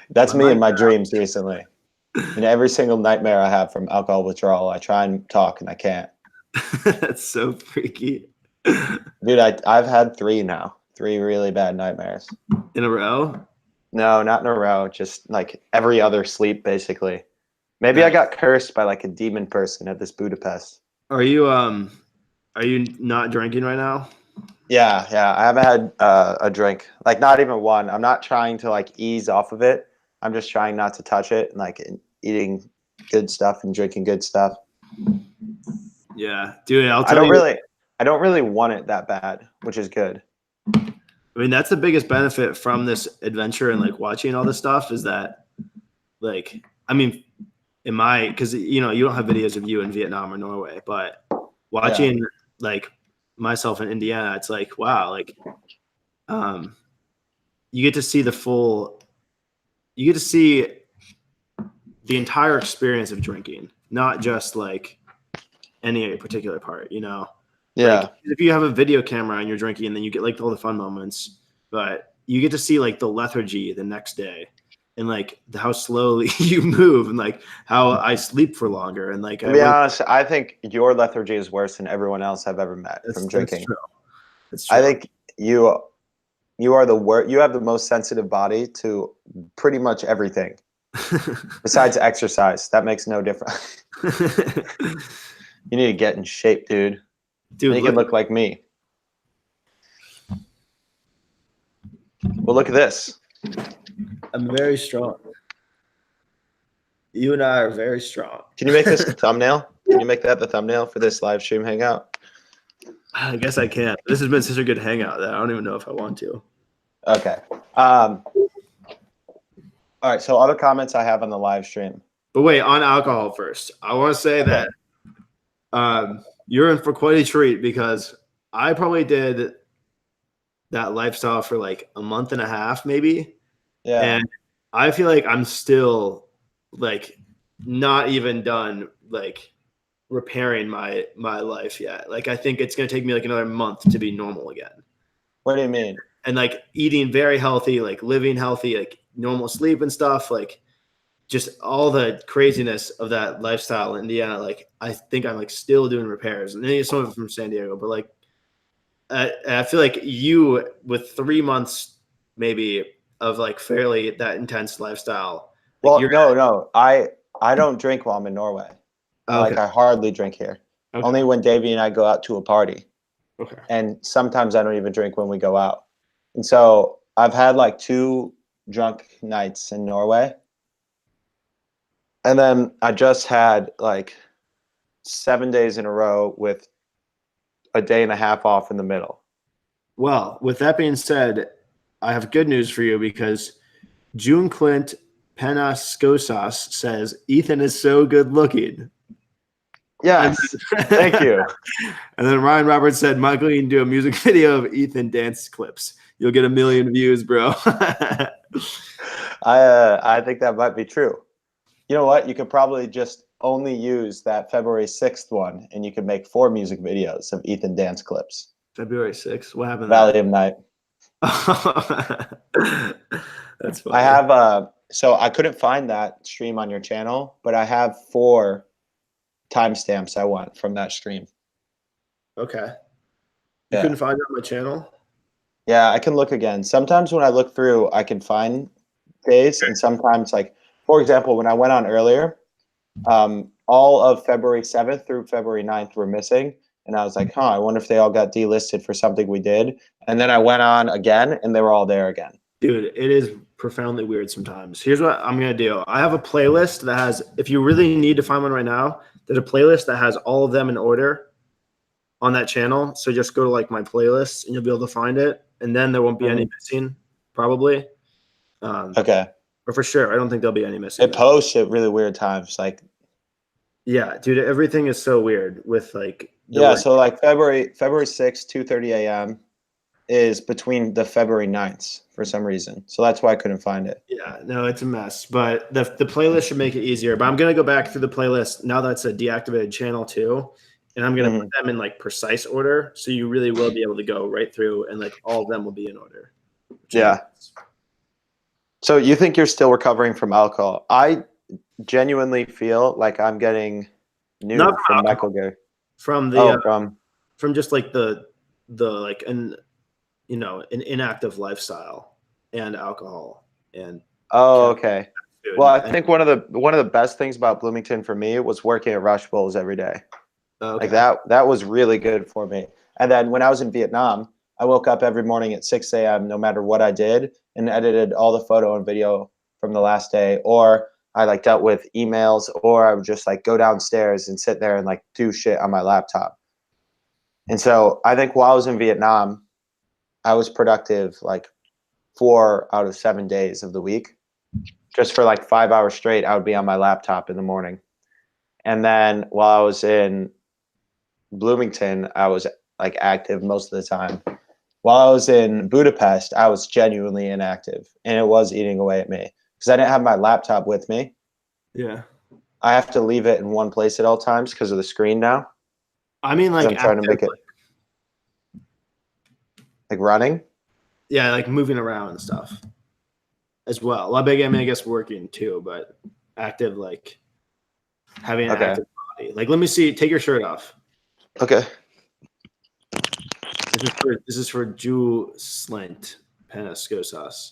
That's me in my dreams recently. In every single nightmare I have from alcohol withdrawal, I try and talk and I can't. That's so freaky. Dude, I've had 3 now. 3 really bad nightmares. In a row? No, not in a row. Just like every other sleep, basically. Maybe I got cursed by like a demon person at this Budapest. Are you not drinking right now? Yeah. I haven't had a drink. Like not even one. I'm not trying to like ease off of it. I'm just trying not to touch it and like eating good stuff and drinking good stuff. Yeah, dude. I don't really want it that bad, which is good. I mean, that's the biggest benefit from this adventure and like watching all this stuff is that, like, I mean, because you don't have videos of you in Vietnam or Norway, but watching like myself in Indiana, it's like, wow, like, you get to see you get to see the entire experience of drinking, not just like any particular part, Yeah. Like, if you have a video camera and you're drinking, then you get like all the fun moments, but you get to see like the lethargy the next day and like how slowly you move and like how I sleep for longer. And like, to be honest, I think your lethargy is worse than everyone else I've ever met from drinking. That's true. I think you are the worst. You have the most sensitive body to pretty much everything besides exercise. That makes no difference. You need to get in shape, dude. You can look like me. Well, look at this. I'm very strong. You and I are very strong. Can you make this the thumbnail? Can you make that the thumbnail for this live stream hangout? I guess I can. This has been such a good hangout that I don't even know if I want to. Okay. All right. So other comments I have on the live stream. But wait, on alcohol first. I want to say that you're in for quite a treat because I probably did that lifestyle for like a month and a half, maybe. Yeah. And I feel like I'm still like not even done like repairing my life yet. Like I think it's gonna take me like another month to be normal again. What do you mean? And like eating very healthy, like living healthy, like normal sleep and stuff, like just all the craziness of that lifestyle in Indiana. Like I think I'm like still doing repairs, and then some of it from San Diego, but like I feel like you with 3 months maybe of like fairly that intense lifestyle. Well, no. I don't drink while I'm in Norway. Okay. Like I hardly drink here. Okay. Only when Davey and I go out to a party. Okay. And sometimes I don't even drink when we go out. And so I've had like 2 drunk nights in Norway. And then I just had like 7 days in a row with a day and a half off in the middle. Well, with that being said, I have good news for you because June Clint Penaskosas says Ethan is so good looking. Yes, thank you. And then Ryan Roberts said, Michael, you can do a music video of Ethan dance clips. You'll get 1 million views, bro. I think that might be true. You know what? You could probably just only use that February 6th one, and you could make 4 music videos of Ethan dance clips. February 6th? What happened? Valium night. That's funny. I have so I couldn't find that stream on your channel, but I have 4 timestamps I want from that stream. Okay. You couldn't find it on my channol? Yeah, I can look again. Sometimes when I look through, I can find days, and sometimes, like, for example, when I went on earlier, all of February 7th through February 9th were missing, and I was like, huh, I wonder if they all got delisted for something we did. And then I went on again, and they were all there again. Dude, it is profoundly weird sometimes. Here's what I'm going to do. I have a playlist that has, if you really need to find one right now, there's a playlist that has all of them in order on that channel. So just go to like my playlists and you'll be able to find it. And then there won't be any missing, probably. Okay. Or for sure. I don't think there'll be any missing. It posts at really weird times. Like, yeah, dude, everything is so weird with like. Yeah, so like February 6th, 2:30 a.m. is between the February 9th for some reason. So that's why I couldn't find it. Yeah, no, it's a mess. But the playlist should make it easier. But I'm going to go back through the playlist now that's a deactivated channel too. And I'm going to put them in like precise order. So you really will be able to go right through and like all of them will be in order. Yeah. So you think you're still recovering from alcohol? I genuinely feel like I'm getting new from Michael Gerry. From the from just like the like an inactive lifestyle and alcohol and okay. Well, I think one of the best things about Bloomington for me was working at Rush Bowls every day. Okay. Like that was really good for me. And then when I was in Vietnam, I woke up every morning at 6 a.m. no matter what I did and edited all the photo and video from the last day, or I like dealt with emails, or I would just like go downstairs and sit there and like do shit on my laptop. And so I think while I was in Vietnam, I was productive like 4 out of 7 days of the week. Just for like 5 hours straight, I would be on my laptop in the morning. And then while I was in Bloomington, I was like active most of the time. While I was in Budapest, I was genuinely inactive, and it was eating away at me because I didn't have my laptop with me. Yeah. I have to leave it in one place at all times because of the screen now. I mean, like I'm trying to make it like running. Yeah, like moving around and stuff as well. I mean, I guess working too, but active, like having an active body. Like, let me see. Take your shirt off. Okay. This is for Jew Slint Panaskosas.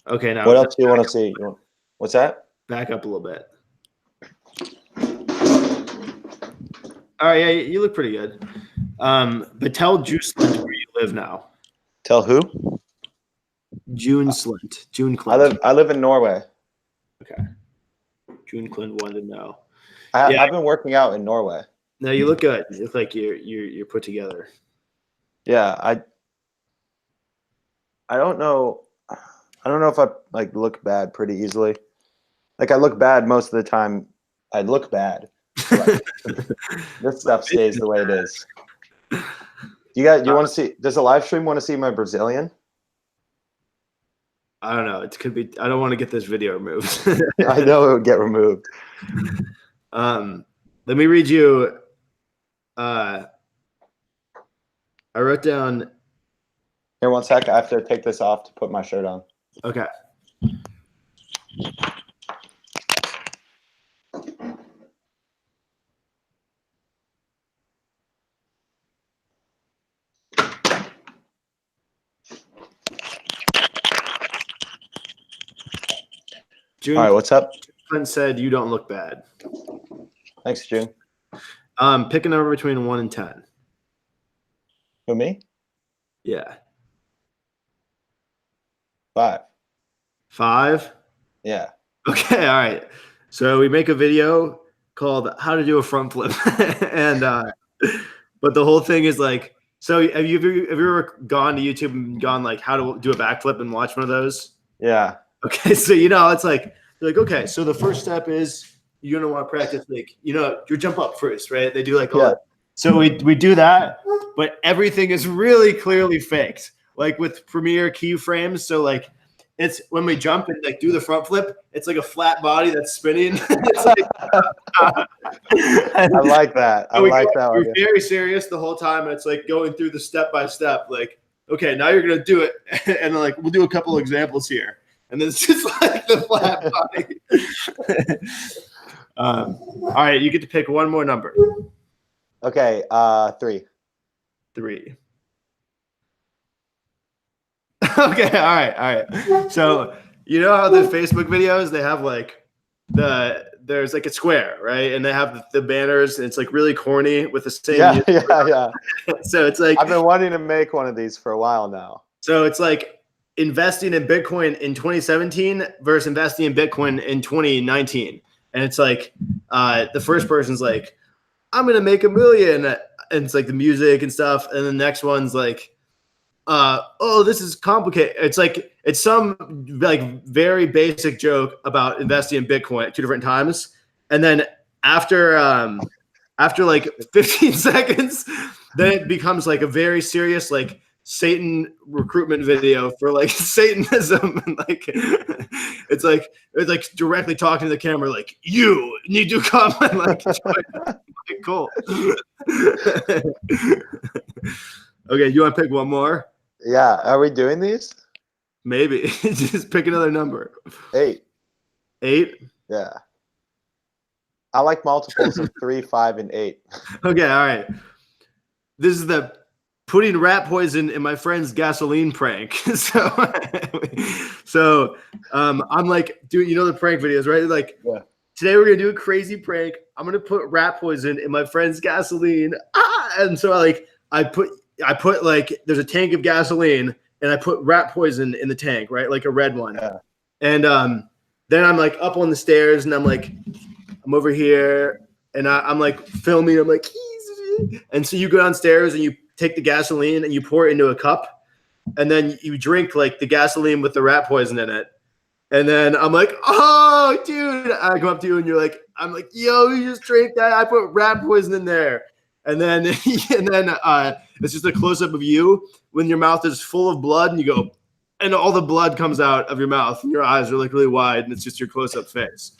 Okay, now what else do you want to see? What's that? Back up a little bit. All right, yeah, you look pretty good. But tell Jew Slint where you live now. Tell who? June Slint. June Clint. I live in Norway. Okay. June Clint wanted to know. I've been working out in Norway. No, you look good. You look like you're put together. Yeah, I don't know. I don't know if I like look bad pretty easily. Like I look bad most of the time. I look bad. Like, this stuff stays the way it is. You want to see? Does the live stream want to see my Brazilian? I don't know. It could be. I don't want to get this video removed. I know it would get removed. Let me read you. I wrote down. Here, 1 sec. I have to take this off to put my shirt on. Okay. June, all right, what's up? Clint said you don't look bad. Thanks, June. Pick a number between 1 and 10. Who, me? Yeah. 5. 5? Yeah. Okay, all right. So we make a video called "How to Do a Front Flip," and but the whole thing is like, so have you ever gone to YouTube and gone like how to do a backflip and watch one of those? Yeah. Okay, so it's like okay, so the first step is you're gonna want to practice like your jump up first, right? They do like all that. So we do that, but everything is really clearly faked, like with Premiere keyframes. So like it's when we jump and like do the front flip, it's like a flat body that's spinning. It's like I like that. I like that. We're very serious the whole time, and it's like going through the step by step. Like, okay, now you're gonna do it, and then like we'll do a couple examples here. And then it's just like the flat body. All right, you get to pick one more number. Okay, 3. 3. Okay, all right. So you know how the Facebook videos they have like there's like a square, right? And they have the banners, and it's like really corny with the same Yeah, music. yeah. So it's like I've been wanting to make one of these for a while now. So it's like investing in Bitcoin in 2017 versus investing in Bitcoin in 2019. And it's like the first person's like, I'm gonna make $1 million, and it's like the music and stuff. And the next one's like, oh, this is complicated. It's like it's some like very basic joke about investing in Bitcoin at 2 different times. And then after like 15 seconds, then it becomes like a very serious like Satan recruitment video for like Satanism, and like it's like directly talking to the camera, like you need to come and like cool. Okay, you want to pick one more? Yeah, are we doing these? Maybe just pick another number. 8. 8. Yeah. I like multiples of 3, 5, and 8. Okay, all right. This is the putting rat poison in my friend's gasoline prank. So I'm like, dude, you know the prank videos, right? Like, yeah. Today we're gonna do a crazy prank. I'm gonna put rat poison in my friend's gasoline. And so I put like there's a tank of gasoline, and I put rat poison in the tank, right? Like a red one. Yeah. And then I'm like up on the stairs, and I'm over here, and I'm like filming. I'm like, and so you go downstairs and you take the gasoline and you pour it into a cup, and then you drink like the gasoline with the rat poison in it. And then I'm like, oh, dude. I come up to you and I'm like, yo, you just drank that. I put rat poison in there. And then it's just a close up of you when your mouth is full of blood, and you go, and all the blood comes out of your mouth, and your eyes are like really wide, and it's just your close up face.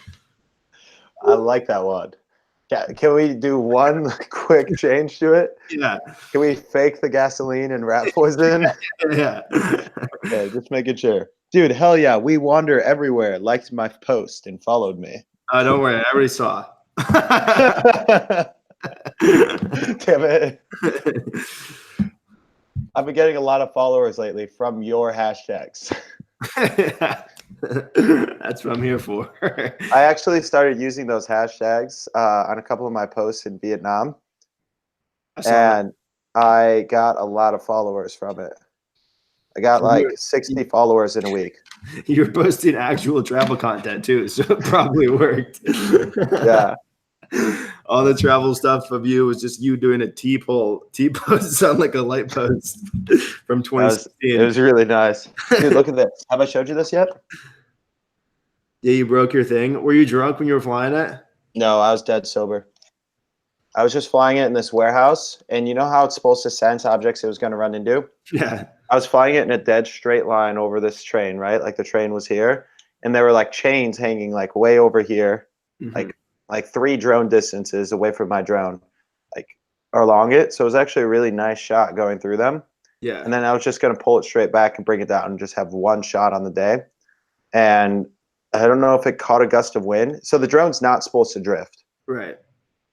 I like that one. Can we do one quick change to it? Yeah. Can we fake the gasoline and rat poison? Yeah. Okay, just making sure. Dude, hell yeah. We wander everywhere. Liked my post and followed me. Don't worry. I already saw. Damn it. I've been getting a lot of followers lately from your hashtags. That's what I'm here for. I actually started using those hashtags on a couple of my posts in Vietnam. And I got a lot of followers from it. I got like 60 followers in a week. You're posting actual travel content too, so it probably worked. Yeah. All the travel stuff of you was just you doing a T-post on like a light post from 2016. It was really nice. Dude, look at this. Have I showed you this yet? Yeah, you broke your thing. Were you drunk when you were flying it? No, I was dead sober. I was just flying it in this warehouse, and you know how it's supposed to sense objects it was going to run into? Yeah. I was flying it in a dead straight line over this train, right? Like the train was here, and there were like chains hanging like way over here, like 3 drone distances away from my drone, like along it. So it was actually a really nice shot going through them. Yeah. And then I was just going to pull it straight back and bring it down and just have one shot on the day. And I don't know if it caught a gust of wind. So the drone's not supposed to drift. Right.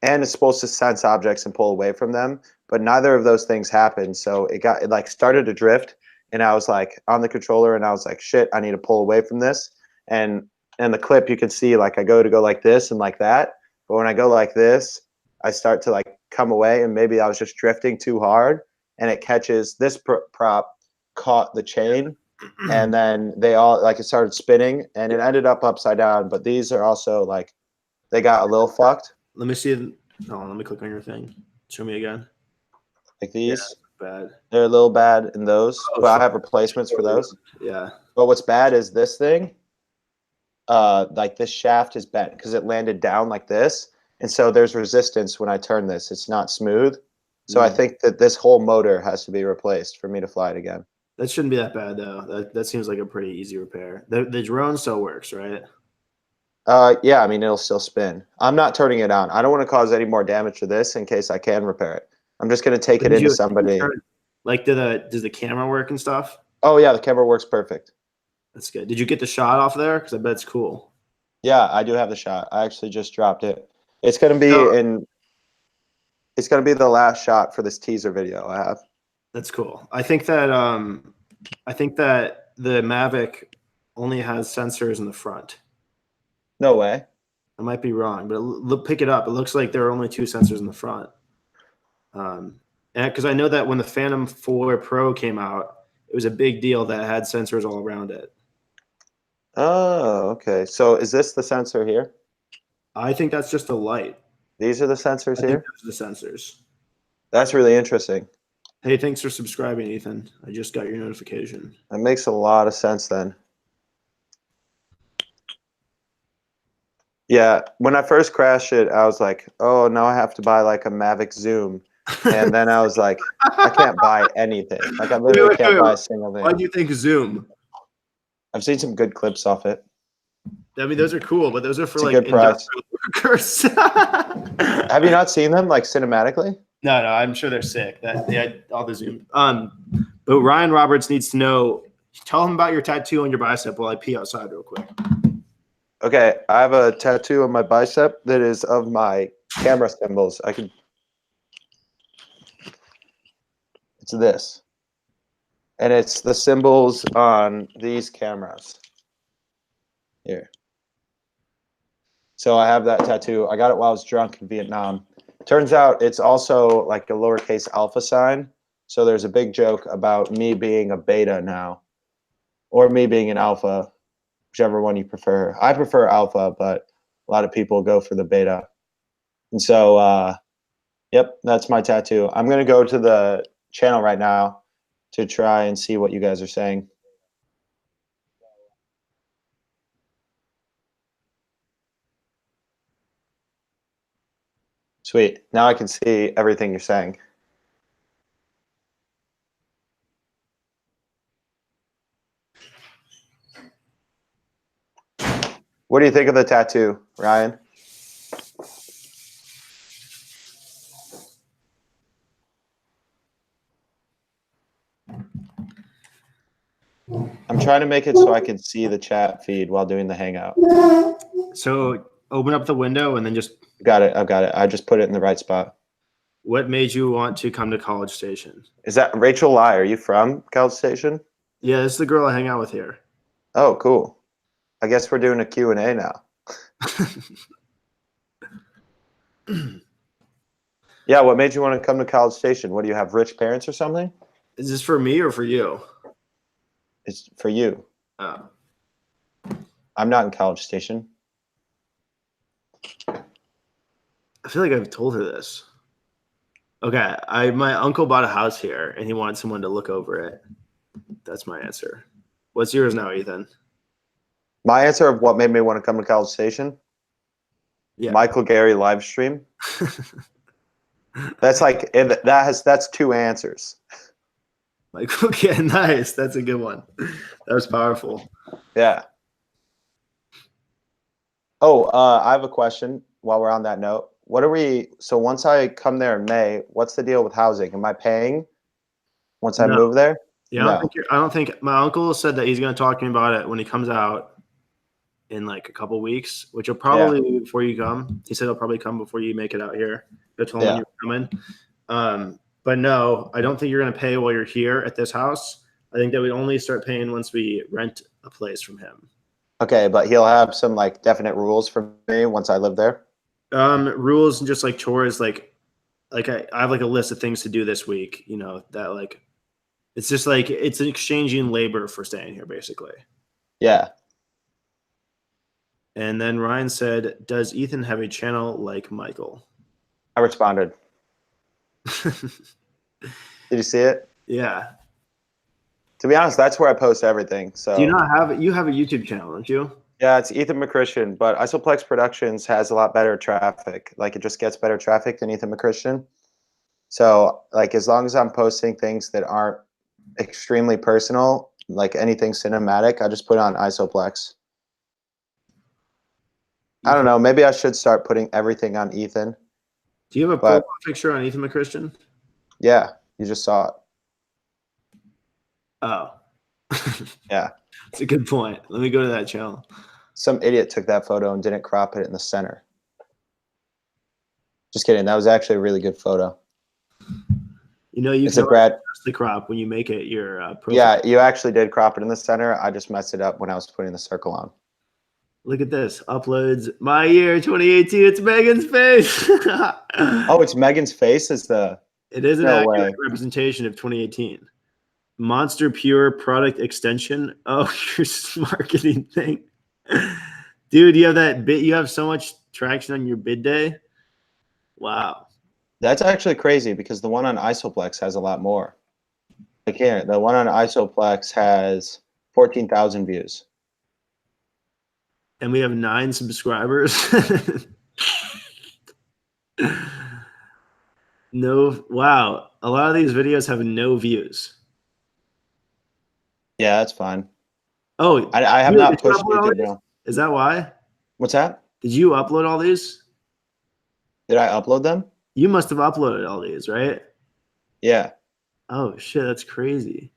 And it's supposed to sense objects and pull away from them, but neither of those things happened. So it like started to drift, and I was like on the controller, and I was like, shit, I need to pull away from this. And in the clip, you can see like I go like this and like that. But when I go like this, I start to like come away, and maybe I was just drifting too hard, and it catches this prop caught the chain, and then they all like it started spinning, and it ended up upside down. But these are also like they got a little fucked. Let me see. Let me click on your thing. Show me again. Like these. Yeah, bad. They're a little bad in those, but I have replacements for those. Yeah. But what's bad is this thing. Like this shaft is bent because it landed down like this, and so there's resistance when I turn this. It's not smooth. So I think that this whole motor has to be replaced for me to fly it again. That shouldn't be that bad though. That seems like a pretty easy repair. The drone still works, right? Yeah, I mean, it'll still spin. I'm not turning it on. I don't want to cause any more damage to this in case I can repair it. I'm just going to take it into somebody. Like, does the camera work and stuff? Oh, yeah, the camera works perfect. That's good. Did you get the shot off there? Because I bet it's cool. Yeah, I do have the shot. I actually just dropped it. It's going to be it's going to be the last shot for this teaser video I have. That's cool. I think that the Mavic only has sensors in the front. No way. I might be wrong, but pick it up. It looks like there are only 2 sensors in the front. And because I know that when the Phantom 4 Pro came out, it was a big deal that it had sensors all around it. Oh, okay. So is this the sensor here? I think that's just a light. These are the sensors here? Those are the sensors. That's really interesting. Hey, thanks for subscribing, Ethan. I just got your notification. That makes a lot of sense then. Yeah, when I first crashed it, I was like, oh, now I have to buy like a Mavic Zoom. And then I was like, I can't buy anything. Like I literally can't buy a single thing. Why do you think Zoom? I've seen some good clips off it. I mean, those are cool, but those are for It's a like good price. workers. Have you not seen them like cinematically? No, I'm sure they're sick. All the Zoom. But Ryan Roberts needs to know. Tell him about your tattoo on your bicep while I pee outside real quick. Okay, I have a tattoo on my bicep that is of my camera symbols. It's this. And it's the symbols on these cameras. Here. So I have that tattoo. I got it while I was drunk in Vietnam. Turns out it's also like a lowercase alpha sign. So there's a big joke about me being a beta now, or me being an alpha, whichever one you prefer. I prefer alpha, but a lot of people go for the beta. And so, yep, that's my tattoo. I'm going to go to the channel right now to try and see what you guys are saying. Sweet. Now I can see everything you're saying. What do you think of the tattoo, Ryan? I'm trying to make it so I can see the chat feed while doing the Hangout. So open up the window and then just. Got it. I've got it. I just put it in the right spot. What made you want to come to College Station? Is that Rachel Lai? Are you from College Station? Yeah, this is the girl I hang out with here. Oh, cool. I guess we're doing a Q&A now. Yeah, what made you want to come to College Station? What, do you have rich parents or something? Is this for me or for you? It's for you. Oh. I'm not in College Station. I feel like I've told her this. Okay, my uncle bought a house here, and he wanted someone to look over it. That's my answer. What's yours now, Ethan? My answer of what made me want to come to College Station? Yeah. Michael Gerry Livestream. That's like that's 2 answers. Michael, yeah, nice. That's a good one. That was powerful. Yeah. Oh, I have a question while we're on that note. So once I come there in May, what's the deal with housing? Am I paying once I move there? Yeah, no. I don't think my uncle said that he's going to talk to me about it when he comes out in like a couple weeks, which will probably be before you come. He said he'll probably come before you make it out here. I told him you're coming. But no, I don't think you're going to pay while you're here at this house. I think that we only start paying once we rent a place from him. Okay, but he'll have some like definite rules for me once I live there. Rules and just like chores, like I have like a list of things to do this week. You know that like it's just like it's exchanging labor for staying here, basically. Yeah. And then Ryan said, "Does Ethan have a channel like Michael?" I responded. Did you see it? Yeah. To be honest, that's where I post everything. So do you not have you have a YouTube channel, don't you? Yeah, it's Ethan McChristian, but Isoplex Productions has a lot better traffic. Like it just gets better traffic than Ethan McChristian. So like as long as I'm posting things that aren't extremely personal, like anything cinematic, I just put it on Isoplex. I don't know. Maybe I should start putting everything on Ethan. Do you have a profile picture on Ethan McChristian? Yeah, you just saw it. Oh. Yeah. That's a good point. Let me go to that channel. Some idiot took that photo and didn't crop it in the center. Just kidding. That was actually a really good photo. You know, you can adjust the crop when you make it your profile. Yeah, you actually did crop it in the center. I just messed it up when I was putting the circle on. Look at this. Uploads my year 2018. It's Megan's face. Oh, it's Megan's face is the. It is an No accurate way. representation of 2018. Monster Pure product extension. Oh, your marketing thing. Dude, you have that bid. You have so much traction on your bid day. Wow. That's actually crazy because the one on Isoplex has a lot more. Like here, the one on Isoplex has 14,000 views. And we have 9 subscribers. No, wow. A lot of these videos have no views. Yeah, that's fine. Oh, I have not pushed YouTube now. Is that why? What's that? Did you upload all these? Did I upload them? You must have uploaded all these, right? Yeah. Oh shit, that's crazy.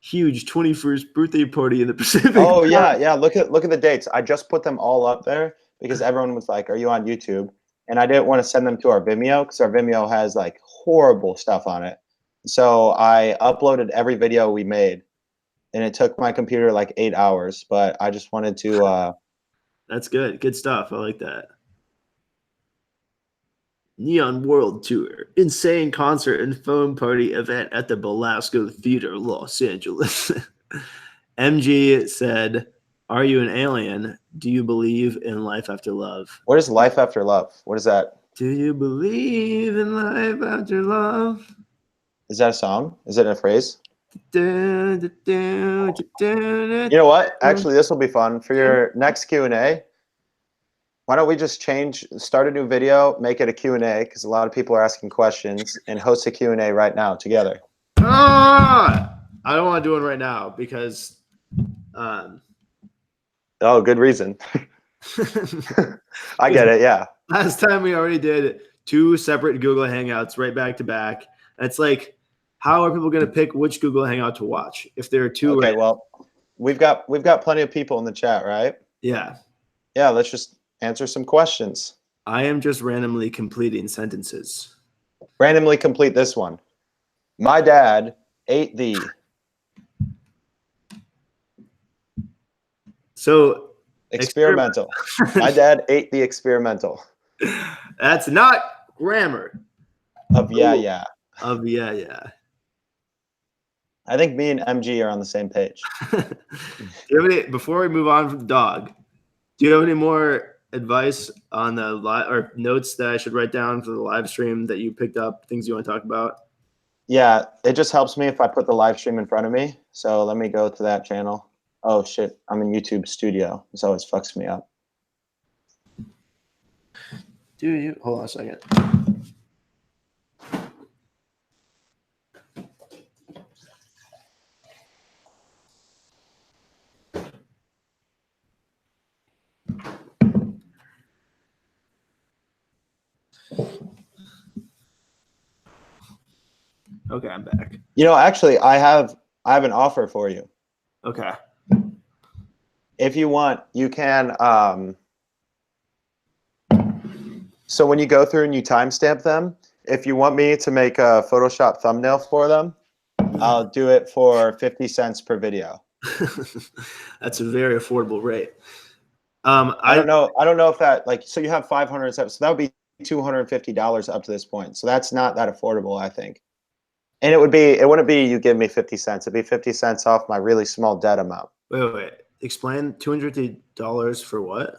Huge 21st birthday party in the Pacific. Oh yeah. Look at the dates. I just put them all up there because everyone was like, "Are you on YouTube?" And I didn't want to send them to our Vimeo because our Vimeo has like horrible stuff on it. So I uploaded every video we made, and it took my computer like 8 hours. But I just wanted to. That's good. Good stuff. I like that. Neon World Tour, insane concert and phone party event at the Belasco Theater, Los Angeles. MG said, "Are you an alien? Do you believe in life after love?" What is life after love? What is that? Do you believe in life after love? Is that a song? Is it a phrase? You You know what? Actually, this will be fun for your next Q&A. Why don't we just start a new video, make it a Q&A because a lot of people are asking questions, and host a Q&A right now together. I don't want to do it right now because Oh, good reason. I get it, yeah. Last time we already did 2 separate Google Hangouts right back to back. It's like, how are people going to pick which Google Hangout to watch if there are 2? Okay, well, we've got plenty of people in the chat, right? Yeah. Yeah, let's just answer some questions. I am just randomly completing sentences. Randomly complete this one. My dad ate the. So experimental. My dad ate the experimental. That's not grammar. Of yeah. Of yeah. I think me and MG are on the same page. Do you have any, before we move on from dog, do you have any more advice on the live or notes that I should write down for the live stream that you picked up, things you want to talk about? Yeah, it just helps me if I put the live stream in front of me. So let me go to that channel. Oh shit, I'm in YouTube Studio. This always fucks me up. Hold on a second. Okay, I'm back. You know, actually, I have an offer for you. Okay. If you want, you can. So when you go through and you timestamp them, if you want me to make a Photoshop thumbnail for them, I'll do it for 50 cents per video. That's a very affordable rate. I don't know if that, like, so you have 500 steps, so that would be $250 up to this point. So that's not that affordable, I think. And it wouldn't be you give me 50 cents. It'd be 50 cents off my really small debt amount. Wait. Explain $250 for what?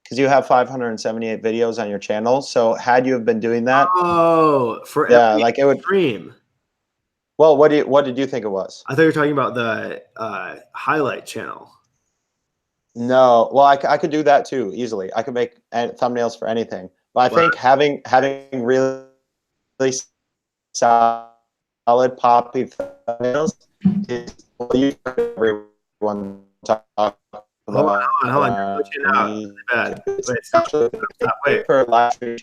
Because you have 578 videos on your channel. So had you have been doing that, for every like it would stream. Well, what did you think it was? I thought you were talking about the highlight channel. No, well, I could do that too easily. I could make thumbnails for anything. But I think having really solid poppy thumbnails is what you everyone talk about. Hold on. You're glitching out. Really bad. Wait. For live stream,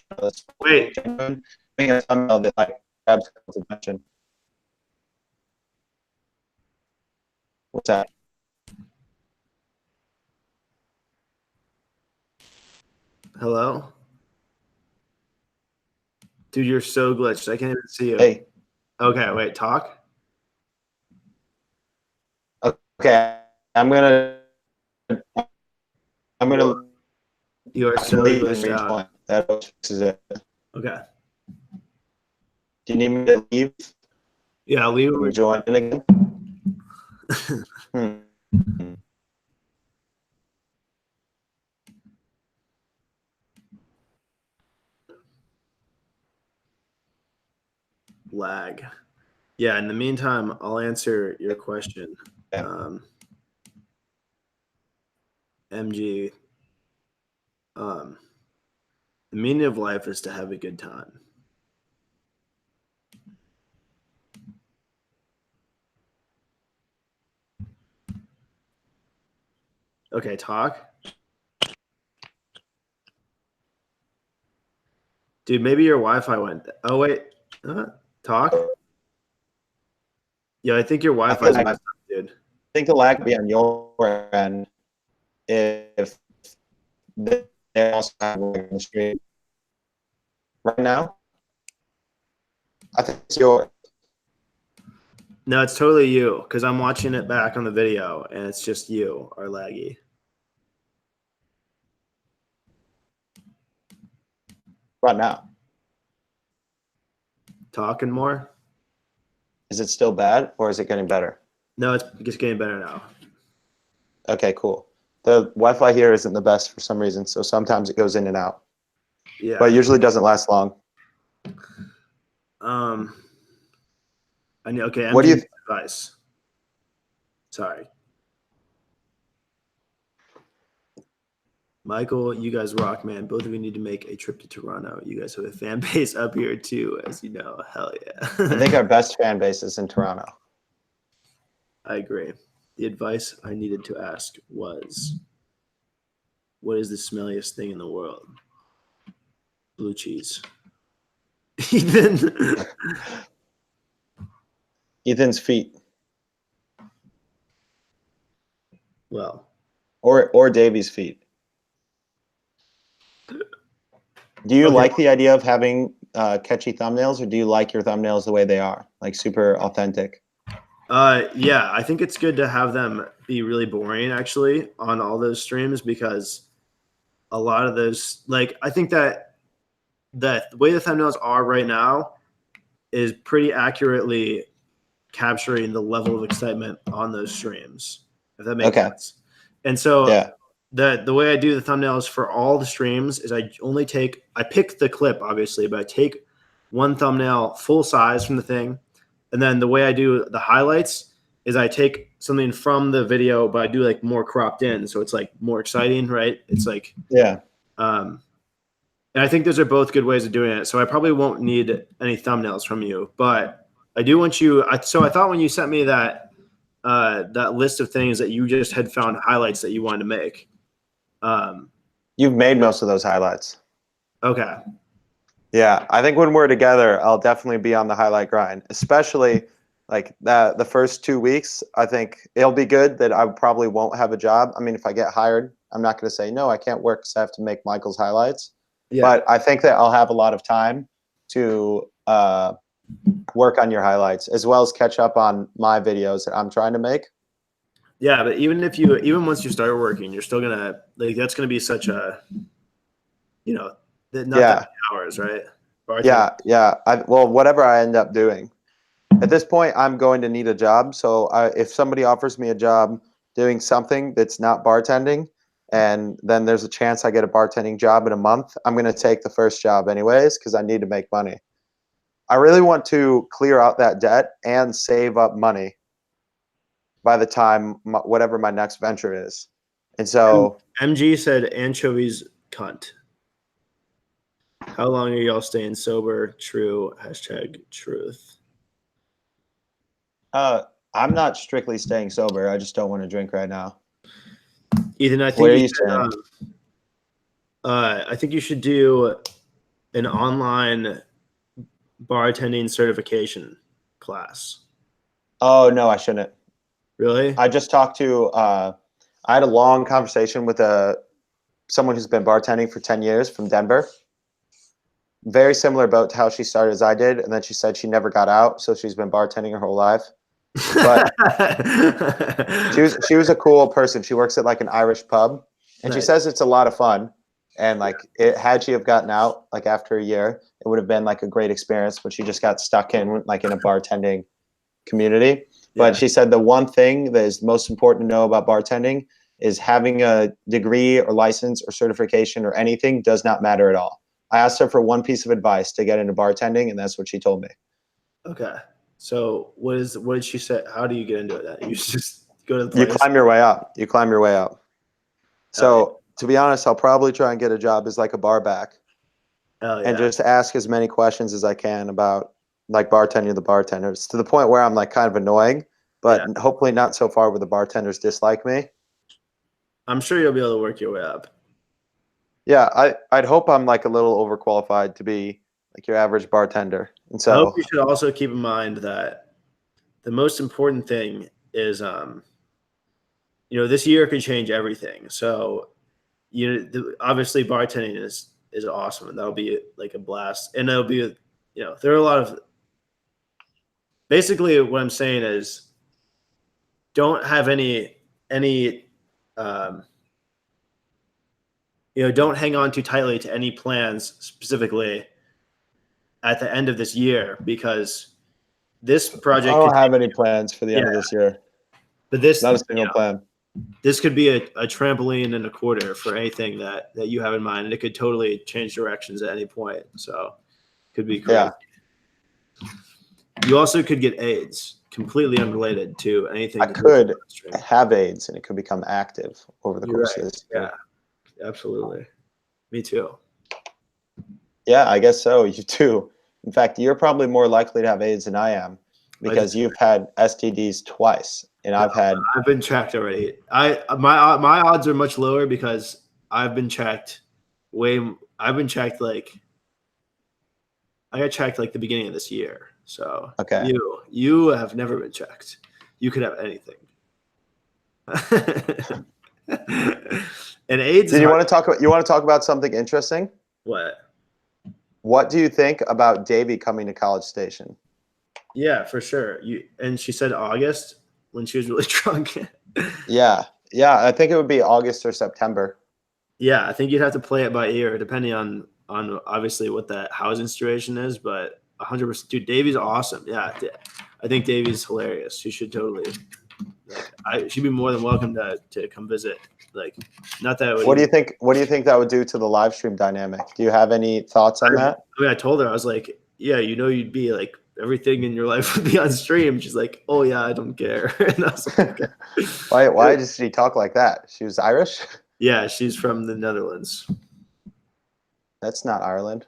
wait. Being a thumbnail that like grabs attention. What's that? Hello? Dude, you're so glitched. I can't even see you. Hey. Okay, wait, talk. Okay, I'm gonna You are so glitched out. Point. That fixes it. Okay. Do you need me to leave? Yeah, leave. Join in again. Lag. Yeah, in the meantime, I'll answer your question. MG, the meaning of life is to have a good time. Okay, talk. Dude, maybe your Wi-Fi went. Oh, wait. Talk? Yeah, I think your Wi-Fi is messed up, dude. I think the lag would be on your end if they also have lag on the stream. Right now, I think it's yours. No, it's totally you because I'm watching it back on the video and it's just you are laggy. Right now. Talking more? Is it still bad or is it getting better? No, it's just getting better now. Okay, cool. The Wi-Fi here isn't the best for some reason, so sometimes it goes in and out. Yeah. But it usually doesn't last long. I know. Okay. What do you advice? Sorry. Michael, you guys rock, man. Both of you need to make a trip to Toronto. You guys have a fan base up here too, as you know. Hell yeah. I think our best fan base is in Toronto. I agree. The advice I needed to ask was, what is the smelliest thing in the world? Blue cheese. Ethan. Ethan's feet. Well. Or Davey's feet. Do you like the idea of having catchy thumbnails, or do you like your thumbnails the way they are, like super authentic? Yeah, I think it's good to have them be really boring actually on all those streams because a lot of those, like, I think that the way the thumbnails are right now is pretty accurately capturing the level of excitement on those streams, if that makes sense. And so the way I do the thumbnails for all the streams is I pick the clip obviously, but I take one thumbnail full size from the thing. And then the way I do the highlights is I take something from the video, but I do like more cropped in. So it's like more exciting, right? It's like, and I think those are both good ways of doing it. So I probably won't need any thumbnails from you, but I do want you. So I thought when you sent me that list of things that you just had found highlights that you wanted to make. You've made most of those highlights. Okay. Yeah, I think when we're together, I'll definitely be on the highlight grind, especially like the first 2 weeks. I think it'll be good that I probably won't have a job. I mean, if I get hired, I'm not going to say, no, I can't work because I have to make Michael's highlights. Yeah. But I think that I'll have a lot of time to work on your highlights as well as catch up on my videos that I'm trying to make. Yeah, but even once you start working, you're still gonna that's gonna be such a, not that many hours, right? Yeah. Well, whatever I end up doing, at this point, I'm going to need a job. So if somebody offers me a job doing something that's not bartending, and then there's a chance I get a bartending job in a month, I'm going to take the first job anyways because I need to make money. I really want to clear out that debt and save up money by the time whatever my next venture is. And so MG said anchovies cunt. How long are y'all staying sober? True. #truth. I'm not strictly staying sober. I just don't want to drink right now. Ethan, I think I think you should do an online bartending certification class. Oh, no, I shouldn't. Really? I just talked to I had a long conversation with someone who's been bartending for 10 years from Denver. Very similar boat to how she started as I did, and then she said she never got out, so she's been bartending her whole life. But she was a cool person. She works at like an Irish pub, and she says it's a lot of fun. And like had she have gotten out like after a year, it would have been like a great experience, but she just got stuck in like in a bartending community. But she said the one thing that is most important to know about bartending is having a degree or license or certification or anything does not matter at all. I asked her for one piece of advice to get into bartending, and that's what she told me. Okay. So what did she say? How do you get into it then? You just go to the place? You climb your way up. You climb your way up. So to be honest, I'll probably try and get a job as like a bar back. And just ask as many questions as I can about like bartending the bartenders to the point where I'm like kind of annoying, but hopefully not so far where the bartenders dislike me. I'm sure you'll be able to work your way up. Yeah, I'd hope I'm like a little overqualified to be like your average bartender. And so I hope you should also keep in mind that the most important thing is, this year could change everything. So, obviously bartending is awesome, and that'll be like a blast. And that'll be, there are a lot of, basically what I'm saying is don't have any, don't hang on too tightly to any plans specifically at the end of this year, because this project. I don't have any plans for the end of this year. But this, not a single plan. This could be a trampoline and a quarter for anything that you have in mind, and it could totally change directions at any point. So, it could be crazy. Yeah. You also could get AIDS, completely unrelated to anything. I could have AIDS, and it could become active over the course of this year. Yeah, absolutely. Me too. Yeah, I guess so. You too. In fact, you're probably more likely to have AIDS than I am, because you've had STDs twice, and I've been checked already. My odds are much lower because I've been checked like I got checked like the beginning of this year. So okay, you have never been checked. You could have anything. And AIDS. You want to talk about something interesting? What do you think about Davey coming to College Station? Yeah, for sure. And she said August when she was really drunk. Yeah. I think it would be August or September. Yeah, I think you'd have to play it by ear, depending on obviously what that housing situation is. But 100%, dude, Davey's awesome. Yeah, I think Davey's hilarious. She should totally. She'd be more than welcome to come visit. Like, not that. What do you think? What do you think that would do to the live stream dynamic? Do you have any thoughts on that? I mean, I told her, I was like, yeah, you'd be like, everything in your life would be on stream. She's like, oh yeah, I don't care. And I was like, okay. Why does she talk like that? She was Irish? Yeah, she's from the Netherlands. That's not Ireland.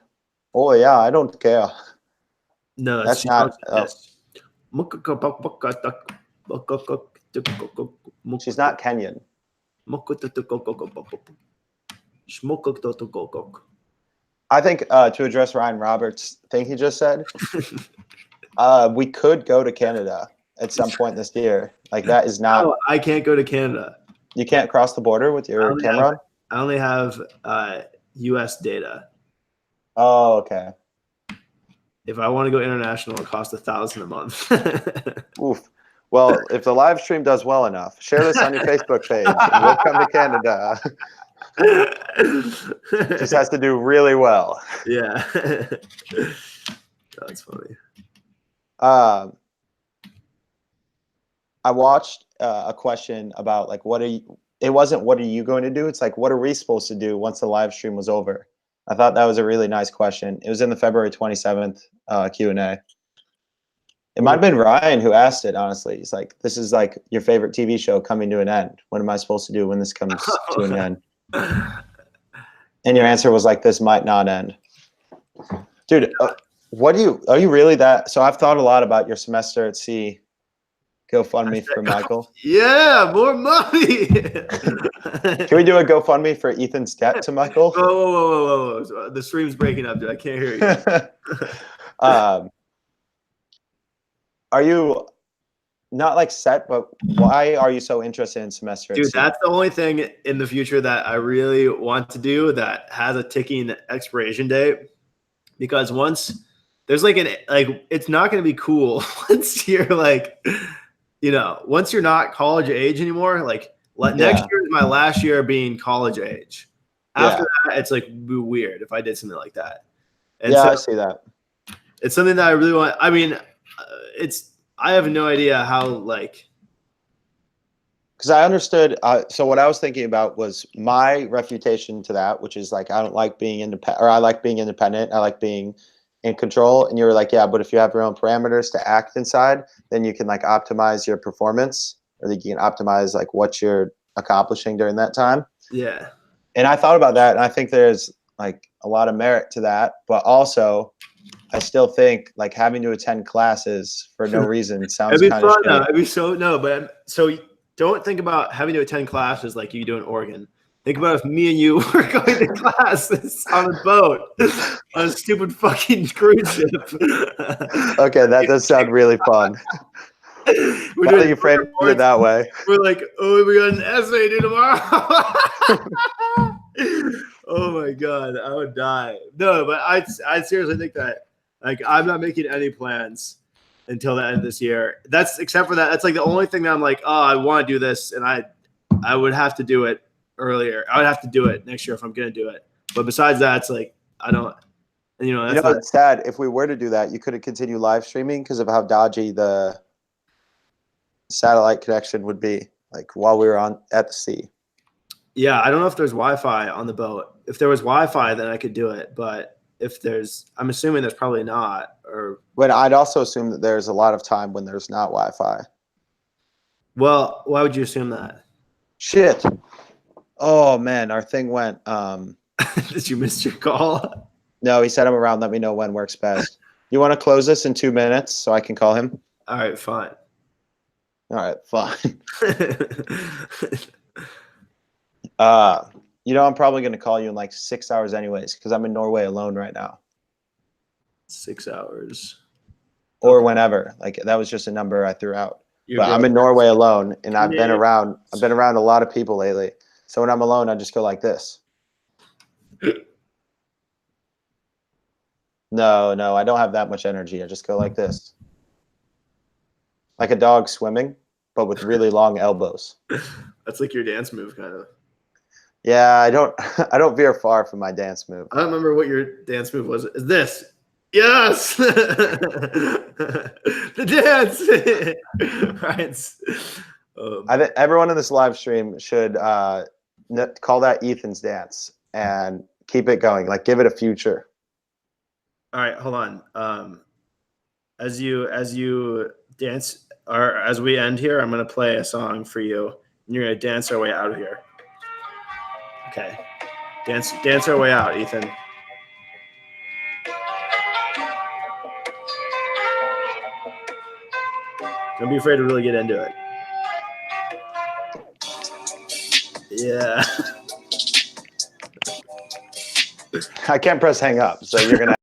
Oh yeah, I don't care. No, that's not. She's not Kenyan. I think to address Ryan Roberts' thing he just said, we could go to Canada at some point this year. Like, that is not. No, I can't go to Canada. You can't cross the border with your camera on? I only have U.S. data. Oh, okay. If I want to go international, it costs $1,000 a month. Oof. Well, if the live stream does well enough, share this on your Facebook page. We'll come to Canada. Just has to do really well. Yeah. That's funny. I watched a question about like, it wasn't what are you going to do? It's like, what are we supposed to do once the live stream was over? I thought that was a really nice question. It was in the February 27th Q&A. It might have been Ryan who asked it, honestly. He's like, this is like your favorite TV show coming to an end. What am I supposed to do when this comes to an end? And your answer was like, this might not end. Dude, are you really that? So I've thought a lot about your semester at sea. GoFundMe for Michael. Yeah, more money. Can we do a GoFundMe for Ethan's debt to Michael? Whoa. The stream's breaking up, dude. I can't hear you. Are you not like set, but why are you so interested in semester? Dude, that's the only thing in the future that I really want to do that has a ticking expiration date. Because once there's it's not going to be cool once you're like, once you're not college age anymore. Like next year is my last year being college age. After that, it's like weird if I did something like that. And yeah, so I see that. it's something that I really want. I mean, I have no idea how like. Because I understood. So what I was thinking about was my refutation to that, which is like I don't like being independent, or I like being independent. I like being in control. And you were like, yeah, but if you have your own parameters to act inside, then you can like optimize your performance, or you can optimize like what you're accomplishing during that time. Yeah. And I thought about that, and I think there's like a lot of merit to that, but also I still think like having to attend classes for no reason sounds It'd be kind of fun though. shitty. It'd be so no, but so don't think about having to attend classes like you do in Oregon. Think about if me and you were going to classes on a boat on a stupid fucking cruise ship. Okay, that does sound really fun. We're Now doing that you framed it that way. We're like, oh, we got an essay due tomorrow. Oh my god, I would die. No, but I seriously think that like I'm not making any plans until the end of this year. That's except for that. That's like the only thing that I'm like, oh, I want to do this, and I would have to do it earlier. I would have to do it next year if I'm gonna do it. But besides that, it's like I don't. You know, that's it's sad. If we were to do that, you couldn't continue live streaming because of how dodgy the satellite connection would be. Like while we were at the sea. Yeah, I don't know if there's Wi-Fi on the boat. If there was Wi-Fi, then I could do it. But if I'm assuming there's probably not. But I'd also assume that there's a lot of time when there's not Wi-Fi. Well, why would you assume that? Shit. Oh man, our thing went. Did you miss your call? No, he sent him around. Let me know when works best. You want to close this in 2 minutes so I can call him? All right, fine. All right, fine. I'm probably going to call you in like 6 hours anyways because I'm in Norway alone right now. 6 hours. Or whenever. Like that was just a number I threw out. But I'm in Norway alone, and I've been around a lot of people lately. So when I'm alone, I just go like this. No, I don't have that much energy. I just go like this. Like a dog swimming, but with really long elbows. That's like your dance move, kind of. Yeah, I don't veer far from my dance move. I don't remember what your dance move was. Is this? Yes, the dance. Right. I think everyone in this live stream should call that Ethan's dance and keep it going. Like give it a future. All right, hold on. As you dance, or as we end here, I'm gonna play a song for you, and you're gonna dance our way out of here. Okay, dance our way out, Ethan. Don't be afraid to really get into it. Yeah. I can't press hang up, so you're gonna